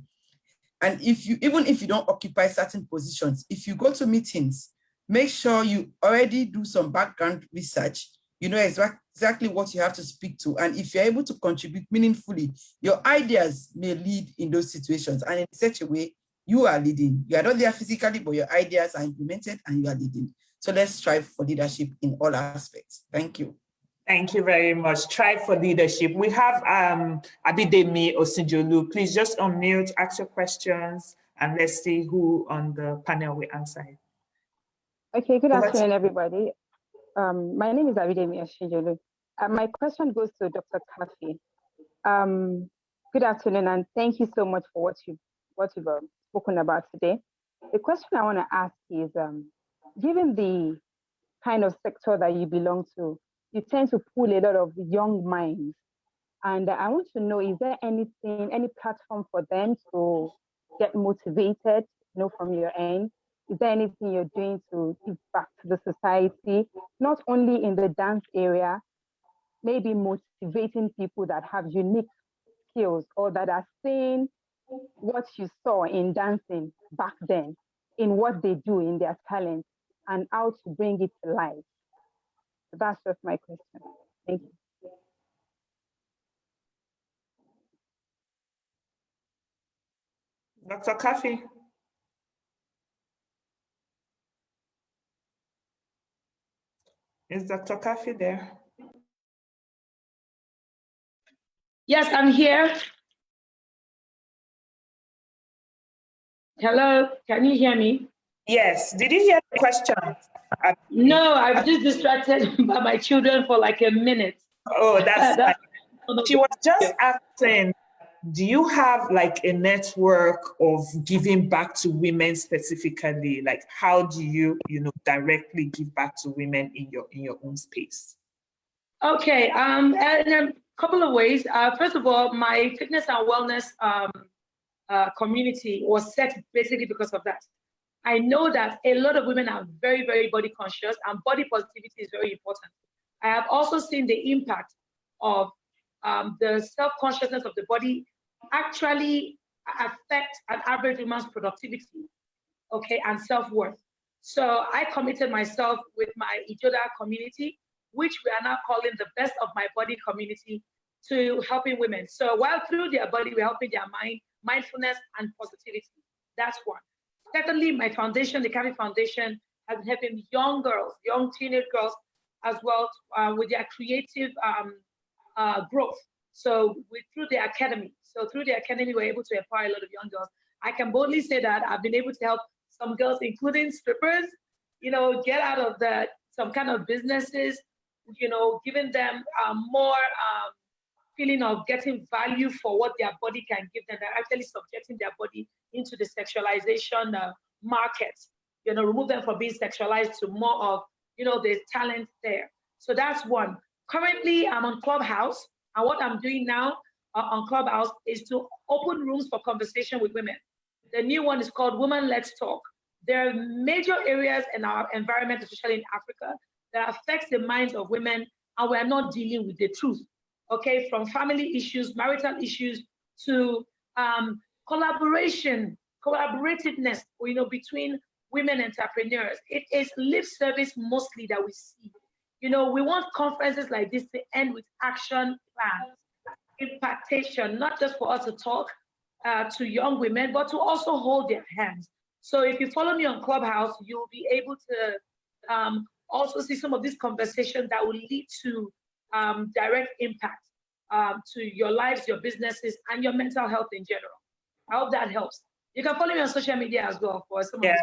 And even if you don't occupy certain positions, if you go to meetings, make sure you already do some background research. You know exactly what you have to speak to. And if you're able to contribute meaningfully, your ideas may lead in those situations. And in such a way, you are leading. You are not there physically, but your ideas are implemented and you are leading. So let's strive for leadership in all aspects. Thank you. Thank you very much. Strive for leadership. We have Abidemi Osinjolu. Please just unmute, ask your questions, and let's see who on the panel will answer it. Okay, good afternoon, everybody. My name is Abidemi Osinjolu. My question goes to Dr. Kafi. Good afternoon, and thank you so much for what you've spoken about today. The question I want to ask is, given the kind of sector that you belong to, you tend to pull a lot of young minds. And I want to know, is there any platform for them to get motivated, from your end? Is there anything you're doing to give back to the society, not only in the dance area, maybe motivating people that have unique skills or that are seeing what you saw in dancing back then, in what they do in their talent, and how to bring it to life? That's just my question. Thank you. Dr. Kafi. Is Dr. Kafi there? Yes, I'm here. Hello, can you hear me? Yes. Did you hear the question? No, I was just distracted by my children for like a minute. Oh, that's fine. She was just asking, do you have like a network of giving back to women specifically? Like, how do you, directly give back to women in your own space? Okay, in a couple of ways. First of all, my fitness and wellness community was set basically because of that. I know that a lot of women are very, very body conscious, and body positivity is very important. I have also seen the impact of the self-consciousness of the body actually affect an average woman's productivity, okay, and self-worth. So I committed myself with my Ijoda community. which we are now calling the Best of My Body community, to helping women. So while through their body, we're helping their mind, mindfulness, and positivity. That's one. Secondly, my foundation, the Cafe Foundation, has been helping young girls, young teenage girls, as well with their creative growth. So through the academy. So through the academy, we're able to empower a lot of young girls. I can boldly say that I've been able to help some girls, including strippers, get out of some kind of businesses, giving them more feeling of getting value for what their body can give them. They're actually subjecting their body into the sexualization market, remove them from being sexualized to more of, there's talent there. So that's one. Currently, I'm on Clubhouse, and what I'm doing now on Clubhouse is to open rooms for conversation with women. The new one is called Women Let's Talk. There are major areas in our environment, especially in Africa, that affects the minds of women, and we're not dealing with the truth. Okay, from family issues, marital issues, to collaborativeness, between women entrepreneurs. It is lip service mostly that we see. We want conferences like this to end with action plans, impactation, not just for us to talk to young women, but to also hold their hands. So if you follow me on Clubhouse, you'll be able to also see some of these conversations that will lead to direct impact to your lives, your businesses, and your mental health in general. I hope that helps. You can follow me on social media as well for some of these.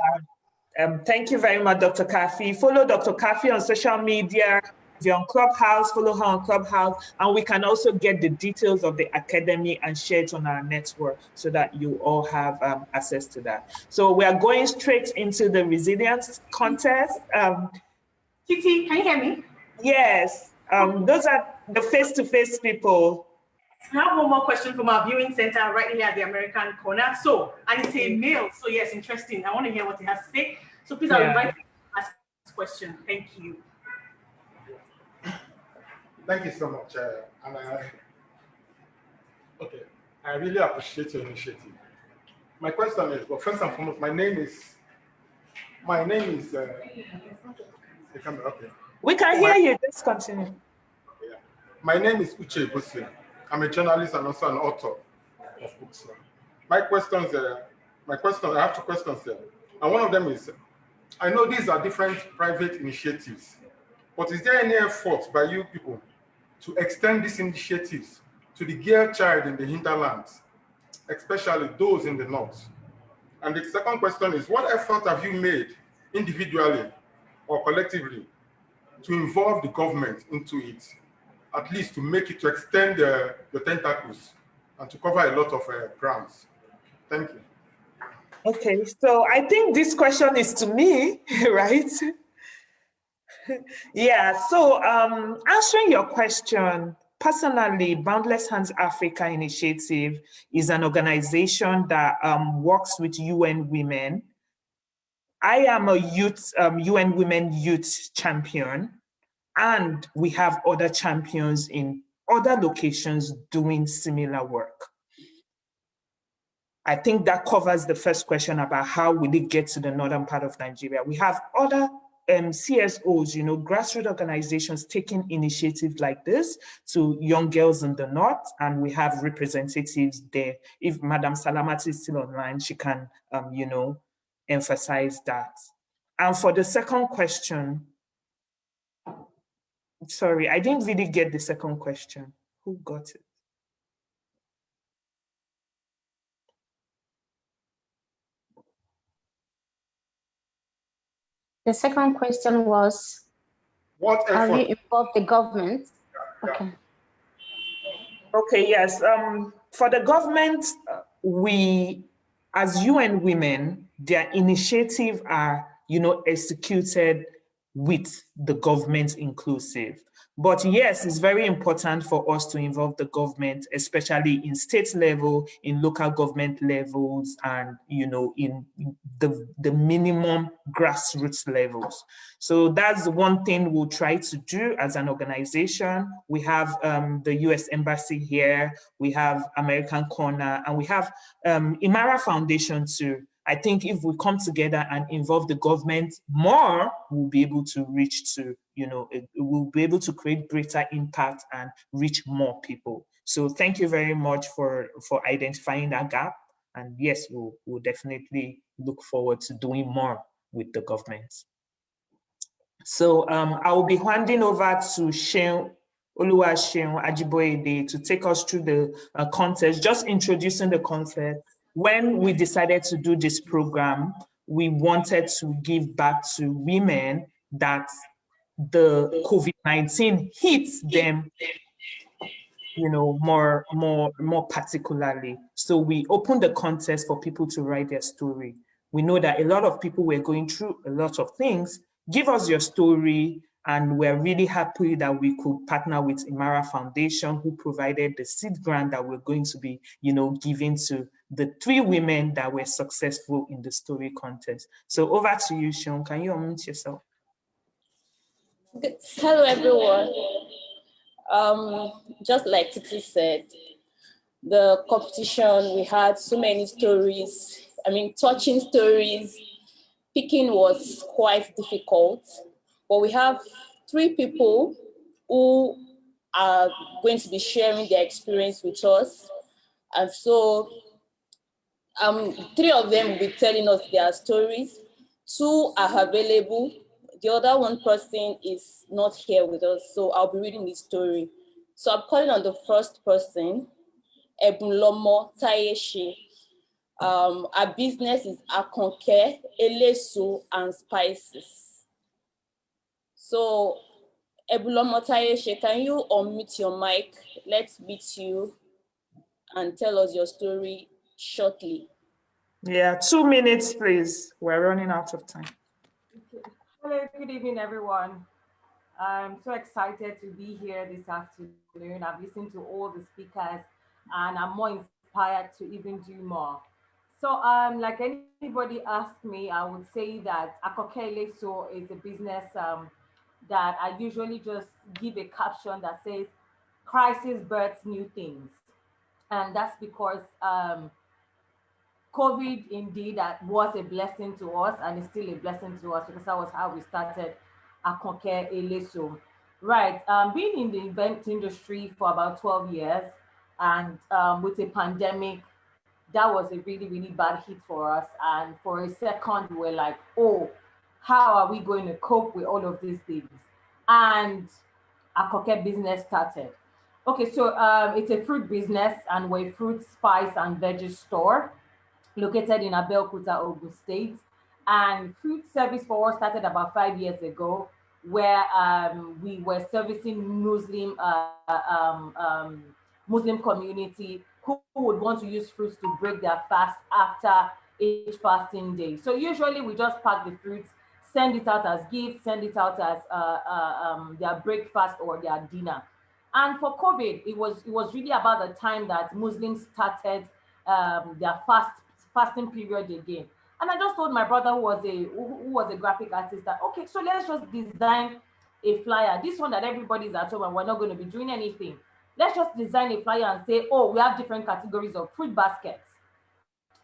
Thank you very much, Dr. Kafi. Follow Dr. Kafi on social media. If you're on Clubhouse, follow her on Clubhouse, and we can also get the details of the academy and share it on our network so that you all have access to that. So we are going straight into the resilience contest. Titi, can you hear me? Yes. Those are the face-to-face people. I have one more question from our viewing center right here at the American corner. So, and it's a male. So yes, interesting. I want to hear what he has to say. So please, I'll invite you to ask this question. Thank you. Thank you so much. I really appreciate your initiative. My question is, well, first and foremost, my name is. Okay. We can hear you. Just continue. Yeah. My name is Uche Busi. I'm a journalist and also an author of books. I have two questions there. And one of them is, I know these are different private initiatives, but is there any effort by you people to extend these initiatives to the girl child in the hinterlands, especially those in the north? And the second question is, what effort have you made individually or collectively to involve the government into it, at least to make it, to extend the tentacles and to cover a lot of grounds? Thank you. Okay, so I think this question is to me, right? Yeah, so answering your question, personally, Boundless Hands Africa Initiative is an organization that works with UN Women. I am a UN Women Youth Champion, and we have other champions in other locations doing similar work. I think that covers the first question about how will it get to the northern part of Nigeria. We have other CSOs, grassroots organizations taking initiatives like this to young girls in the north, and we have representatives there. If Madam Salamati is still online, she can, emphasize that. And for the second question, sorry, I didn't really get the second question. Who got it? The second question was, what effort have you involved the government? Okay. Okay, yes. For the government, we, as UN Women, their initiatives are, executed with the government inclusive. But yes, it's very important for us to involve the government, especially in state level, in local government levels, and in the minimum grassroots levels. So that's one thing we'll try to do as an organization. We have the US Embassy here, we have American Corner, and we have Imara Foundation too, I think if we come together and involve the government more, we'll be able to reach to, we'll be able to create greater impact and reach more people. So thank you very much for identifying that gap. And yes, we'll definitely look forward to doing more with the government. So I will be handing over to Oluwaseun Ajiboyede to take us through the context, just introducing the concept. When we decided to do this program, we wanted to give back to women that the COVID-19 hits them, more particularly. So we opened the contest for people to write their story. We know that a lot of people were going through a lot of things. Give us your story. And we're really happy that we could partner with Imara Foundation, who provided the seed grant that we're going to be, giving to the 3 women that were successful in the story contest. So over to you, Sean. Can you unmute yourself? Hello, everyone. Just like Titi said, the competition, we had so many stories. Touching stories. Picking was quite difficult. But we have 3 people who are going to be sharing their experience with us. And so 3 of them will be telling us their stories. 2 are available. The other 1 person is not here with us, so I'll be reading his story. So I'm calling on the first person, Ebunlomo Tayeshi. Our business is Akonke, Eleso, and Spices. So, Ebunlomo Tayeshi, can you unmute your mic? Let's meet you and tell us your story shortly. Yeah, 2 minutes, please. We're running out of time. Hello, good evening, everyone. I'm so excited to be here this afternoon. I've listened to all the speakers and I'm more inspired to even do more. So like anybody asked me, I would say that Akoke Eleso is a business that I usually just give a caption that says, crisis births new things. And that's because COVID indeed was a blessing to us and is still a blessing to us, because that was how we started Akonke Eleso. Right, being in the event industry for about 12 years and with a pandemic, that was a really, really bad hit for us. And for a second, we were like, oh, how are we going to cope with all of these things? And Akoke business started. Okay, so it's a fruit business and we're a fruit, spice, and veggie store located in Abeokuta, Ogun State. And fruit service for us started about 5 years ago, where we were servicing Muslim community who would want to use fruits to break their fast after each fasting day. So usually we just pack the fruits, send it out as gifts, send it out as their breakfast or their dinner. And for COVID, it was really about the time that Muslims started their fasting period again. And I just told my brother, who was a graphic artist, that okay, so let's just design a flyer. This one that everybody's at home and we're not going to be doing anything. Let's just design a flyer and say, oh, we have different categories of fruit baskets.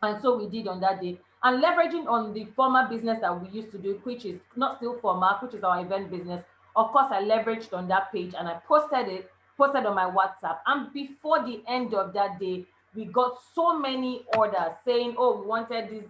And so we did on that day. And leveraging on the former business that we used to do, which is not still former, which is our event business. Of course, I leveraged on that page and I posted on my WhatsApp. And before the end of that day, we got so many orders saying, oh, we wanted this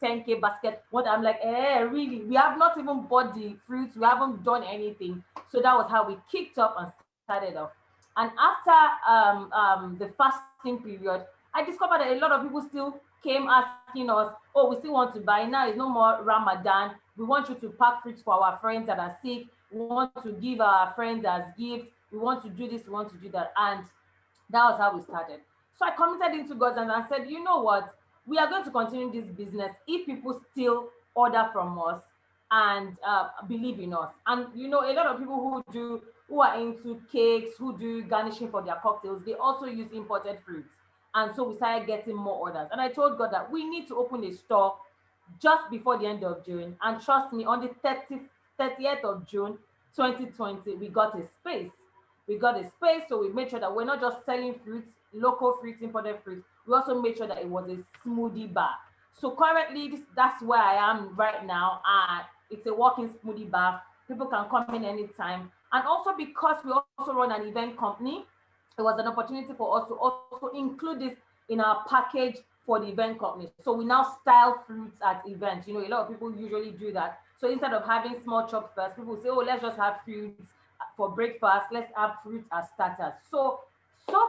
10K basket. What I'm like, really? We have not even bought the fruits. We haven't done anything. So that was how we kicked up and started off. And after the fasting period, I discovered that a lot of people still came asking us, oh, we still want to buy. Now it's no more Ramadan. We want you to pack fruits for our friends that are sick. We want to give our friends as gifts. We want to do this, we want to do that. And that was how we started. So I committed into God and I said, you know what? We are going to continue this business if people still order from us and believe in us. And a lot of people who are into cakes, who do garnishing for their cocktails, they also use imported fruits. And so we started getting more orders. And I told God that we need to open a store just before the end of June. And trust me, on the 30th of June, 2020, we got a space. So we made sure that we're not just selling fruits, local fruits, imported fruits. We also made sure that it was a smoothie bar. So currently, that's where I am right now. It's a walking smoothie bar. People can come in anytime. And also because we also run an event company, it was an opportunity for us to also include this in our package for the event company. So we now style fruits at events. You know, a lot of people usually do that. So instead of having small chops first, people say, oh, let's just have fruits for breakfast. Let's have fruits as starters. So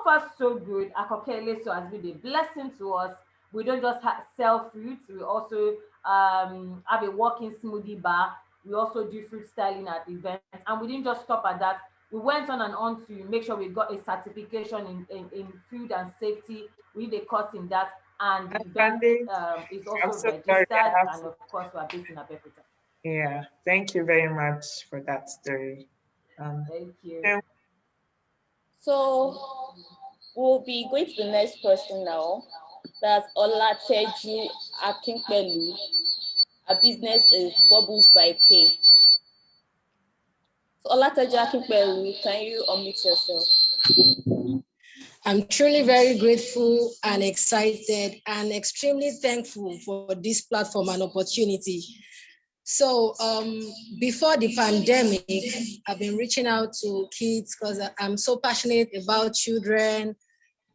far, so good. Akokele so has been a blessing to us. We don't just sell fruits. We also have a walking smoothie bar. We also do fruit styling at events. And we didn't just stop at that. We went on and on to make sure we got a certification in food and safety. We did a course in that. And the event is also registered. And of course, we are based in Abeokuta. Yeah, thank you very much for that story. Thank you. So we'll be going to the next person now. That's Olateju Akinpelu. Her business is Bubbles by K. So Olateju Akinpelu, can you unmute yourself? I'm truly very grateful and excited and extremely thankful for this platform and opportunity. So before the pandemic, I've been reaching out to kids because I'm so passionate about children,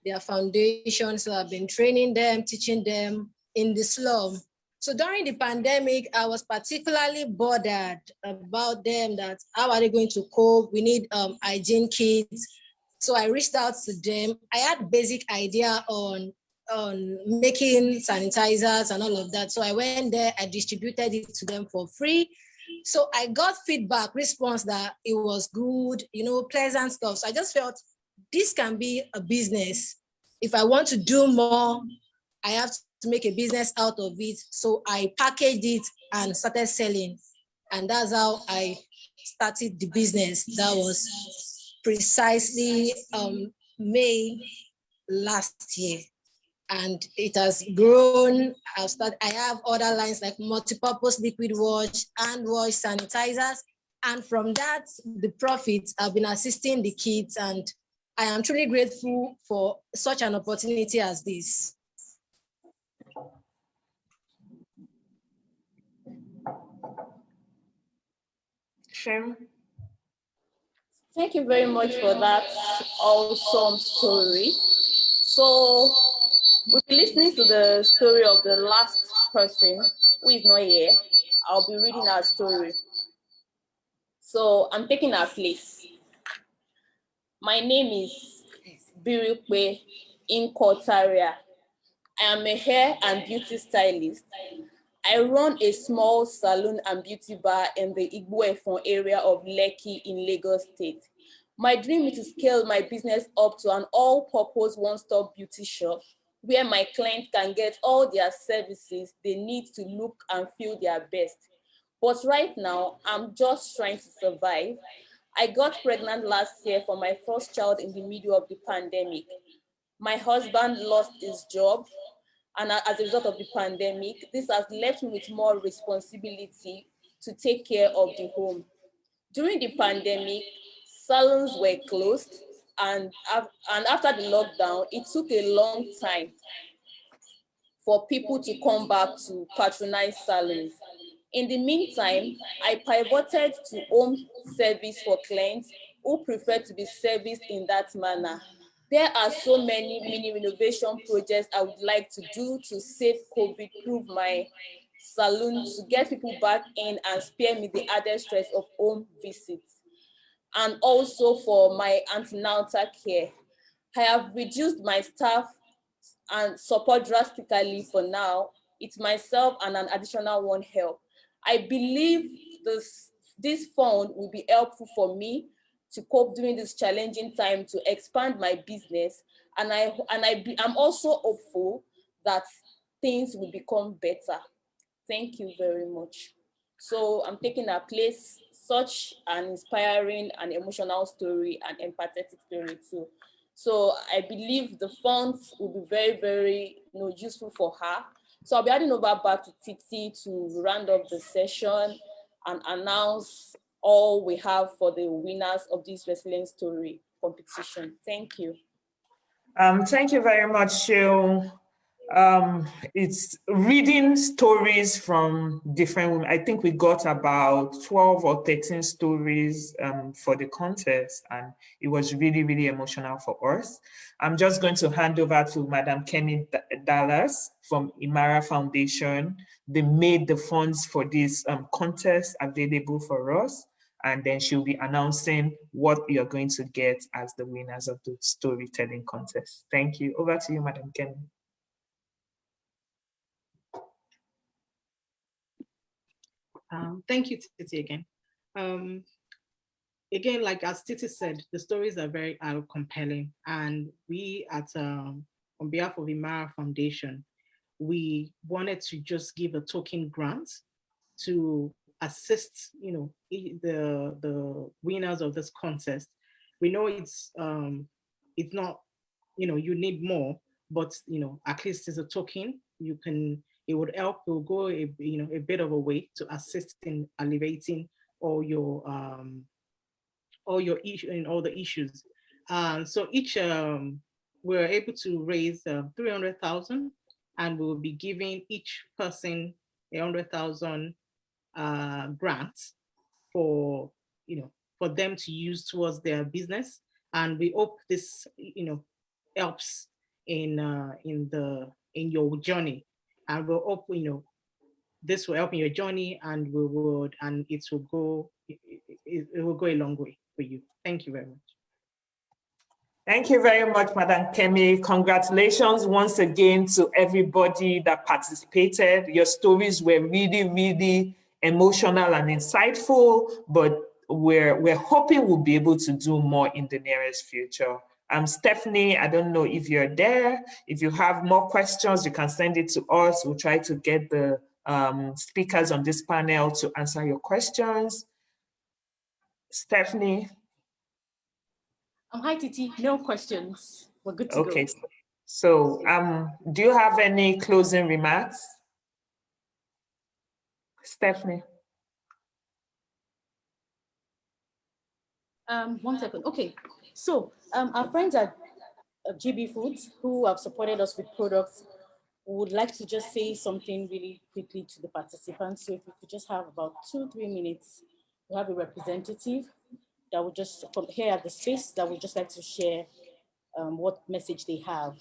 their foundation. So I've been training them, teaching them in the slum. So during the pandemic, I was particularly bothered about them, that how are they going to cope? We need hygiene kits. So I reached out to them. I had basic idea on making sanitizers and all of that. So I went there, I distributed it to them for free. So I got feedback, response that it was good, you know, pleasant stuff. So I just felt this can be a business. If I want to do more, I have to make a business out of it. So I packaged it and started selling. And that's how I started the business. That was precisely May last year. And it has grown. I have other lines like multi-purpose liquid wash, hand wash, sanitizers. And from that, the profits have been assisting the kids. And I am truly grateful for such an opportunity as this. Shem. Thank you very much for that awesome story. So we'll be listening to the story of the last person who is not here. I'll be reading our story. So I'm taking our place. My name is Birukwe Inkotaria. I am a hair and beauty stylist. I run a small salon and beauty bar in the Igbo-Efon area of Lekki in Lagos State. My dream is to scale my business up to an all-purpose one-stop beauty shop where my clients can get all their services they need to look and feel their best. But right now, I'm just trying to survive. I got pregnant last year for my first child in the middle of the pandemic. My husband lost his job, and as a result of the pandemic, this has left me with more responsibility to take care of the home. During the pandemic, salons were closed, and after the lockdown, it took a long time for people to come back to patronize salons. In the meantime, I pivoted to home service for clients who prefer to be serviced in that manner. There are so many mini renovation projects I would like to do to save COVID-proof my salon, to get people back in and spare me the added stress of home visits. And also for my antenatal care. I have reduced my staff and support drastically for now. It's myself and an additional one help. I believe this fund will be helpful for me to cope during this challenging time, to expand my business. And I'm also hopeful that things will become better. Thank you very much. So I'm taking a place, such an inspiring and emotional story and empathetic story too. So I believe the funds will be very, very useful for her. So I'll be handing over back to Titi to round up the session and announce all we have for the winners of this Resilient Story competition. Thank you. Thank you very much, Shil. It's reading stories from different women. I think we got about 12 or 13 stories for the contest, and it was really, really emotional for us. I'm just going to hand over to Madam Kenny Dallas from Imara Foundation. They made the funds for this contest available for us, and then she'll be announcing what you're going to get as the winners of the storytelling contest. Thank you. Over to you, Madam Kenny. Thank you, Titi, again. Again, like as Titi said, the stories are very compelling, and we on behalf of Imara Foundation, we wanted to just give a token grant to assist, the winners of this contest. We know it's not, you need more, but at least it's a token. It would help. It will go a bit of a way to assist in alleviating all your issue and all the issues. So each we're able to raise 300,000, and we will be giving each person 100,000 grants for them to use towards their business. And we hope this helps in your journey. And we hope this will help in your journey, and it will go a long way for you. Thank you very much. Thank you very much, Madam Kemi. Congratulations once again to everybody that participated. Your stories were really, really emotional and insightful, but we're hoping we'll be able to do more in the nearest future. Stephanie, I don't know if you're there. If you have more questions, you can send it to us. We'll try to get the speakers on this panel to answer your questions. Stephanie? Hi, Titi. No questions. We're good to go. Okay. So do you have any closing remarks? Stephanie? 1 second. Okay. So our friends at GB Foods, who have supported us with products, would like to just say something really quickly to the participants. So if we could just have about 2-3 minutes, we have a representative that would just come here at the space that would just like to share what message they have.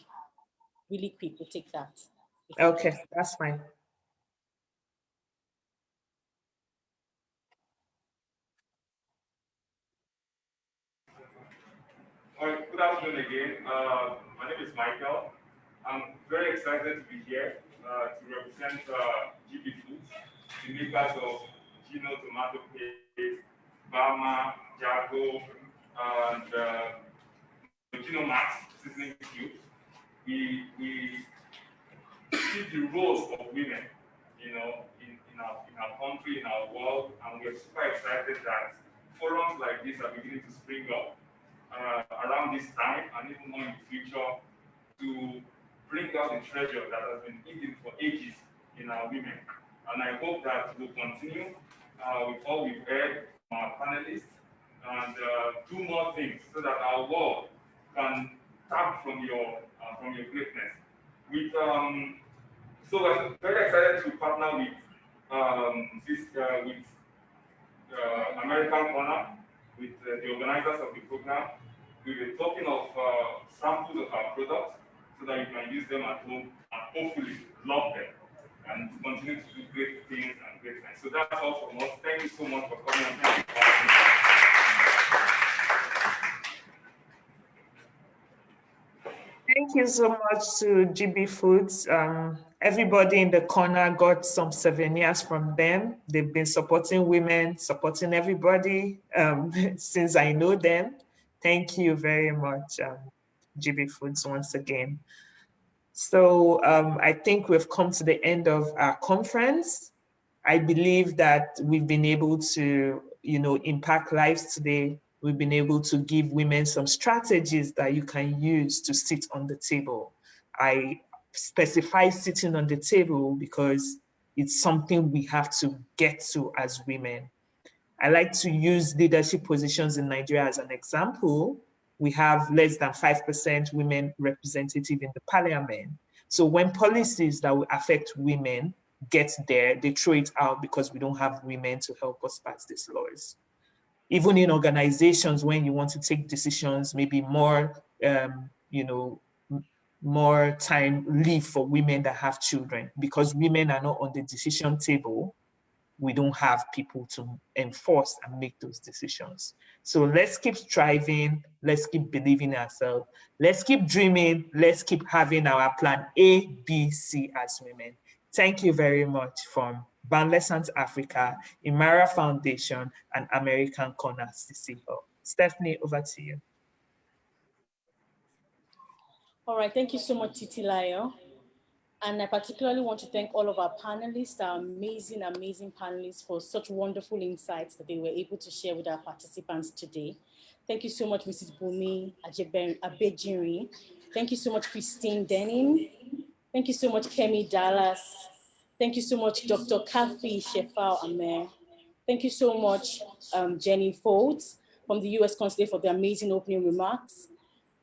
Really quick, we'll take that. Okay, that's fine. All right, good afternoon again. My name is Michael. I'm very excited to be here to represent GB Foods, the makers of Gino tomato paste, Bama, Jago, and Gino Max seasoning cubes. We see the roles of women, in our country, in our world, and we're super excited that forums like this are beginning to spring up around this time and even more in the future to bring out the treasure that has been hidden for ages in our women. And I hope that we'll continue with all we've heard from our panelists and do more things so that our world can tap from your greatness. So we're very excited to partner with American Conner, with the organizers of the program. We were talking of samples of our products so that you can use them at home and hopefully love them and continue to do great things and great things. So that's all from us. Thank you so much for coming and thank you for having me. Thank you so much to GB Foods. Everybody in the corner got some souvenirs from them. They've been supporting women, supporting everybody since I know them. Thank you very much, GB Foods, once again. So I think we've come to the end of our conference. I believe that we've been able to, impact lives today. We've been able to give women some strategies that you can use to sit on the table. I specify sitting on the table because it's something we have to get to as women. I like to use leadership positions in Nigeria as an example. We have less than 5% women representative in the parliament, So when policies that will affect women get there, they throw it out because we don't have women to help us pass these laws. Even in organizations, when you want to take decisions, maybe more, more time leave for women that have children, because women are not on the decision table, we don't have people to enforce and make those decisions. So let's keep striving, let's keep believing in ourselves, let's keep dreaming, let's keep having our plan A, B, C as women. Thank you very much from Boundless Hands Africa, Imara Foundation, and American Conner CChub. Stephanie, over to you. All right, thank you so much, Titilayo. And I particularly want to thank all of our panelists, our amazing, amazing panelists, for such wonderful insights that they were able to share with our participants today. Thank you so much, Mrs. Olubumi Abigairi. Thank you so much, Christine Denning. Thank you so much, Kemi Dallas. Thank you so much, Dr. Kathy Shefal Amer. Thank you so much, Jenny Foltz from the US Consulate for the amazing opening remarks.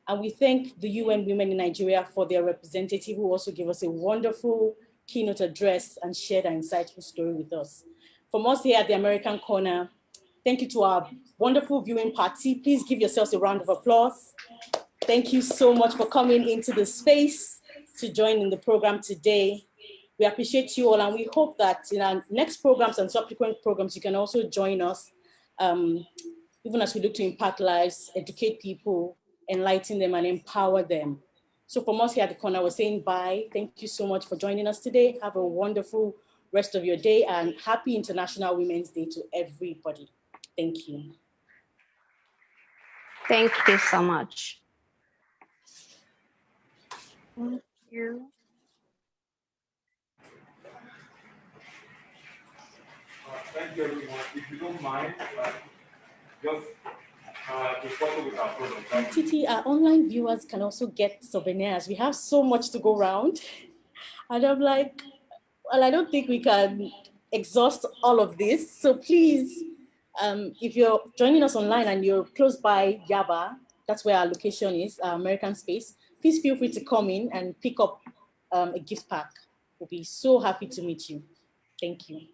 And we thank the UN Women in Nigeria for their representative, who also gave us a wonderful keynote address and shared an insightful story with us. From us here at the American Corner, thank you to our wonderful viewing party. Please give yourselves a round of applause. Thank you so much for coming into the space to join in the program today. We appreciate you all, and we hope that in our next programs and subsequent programs, you can also join us, even as we look to impact lives, educate people, enlighten them, and empower them. So from us here at the corner, we're saying bye. Thank you so much for joining us today. Have a wonderful rest of your day, and happy International Women's Day to everybody. Thank you. Thank you so much. Thank you. Thank you, everyone. If you don't mind, just to follow with our product. Titi, our online viewers can also get souvenirs. We have so much to go around. And I'm like, well, I don't think we can exhaust all of this. So please, if you're joining us online and you're close by Yaba, that's where our location is, our American space, please feel free to come in and pick up a gift pack. We'll be so happy to meet you. Thank you.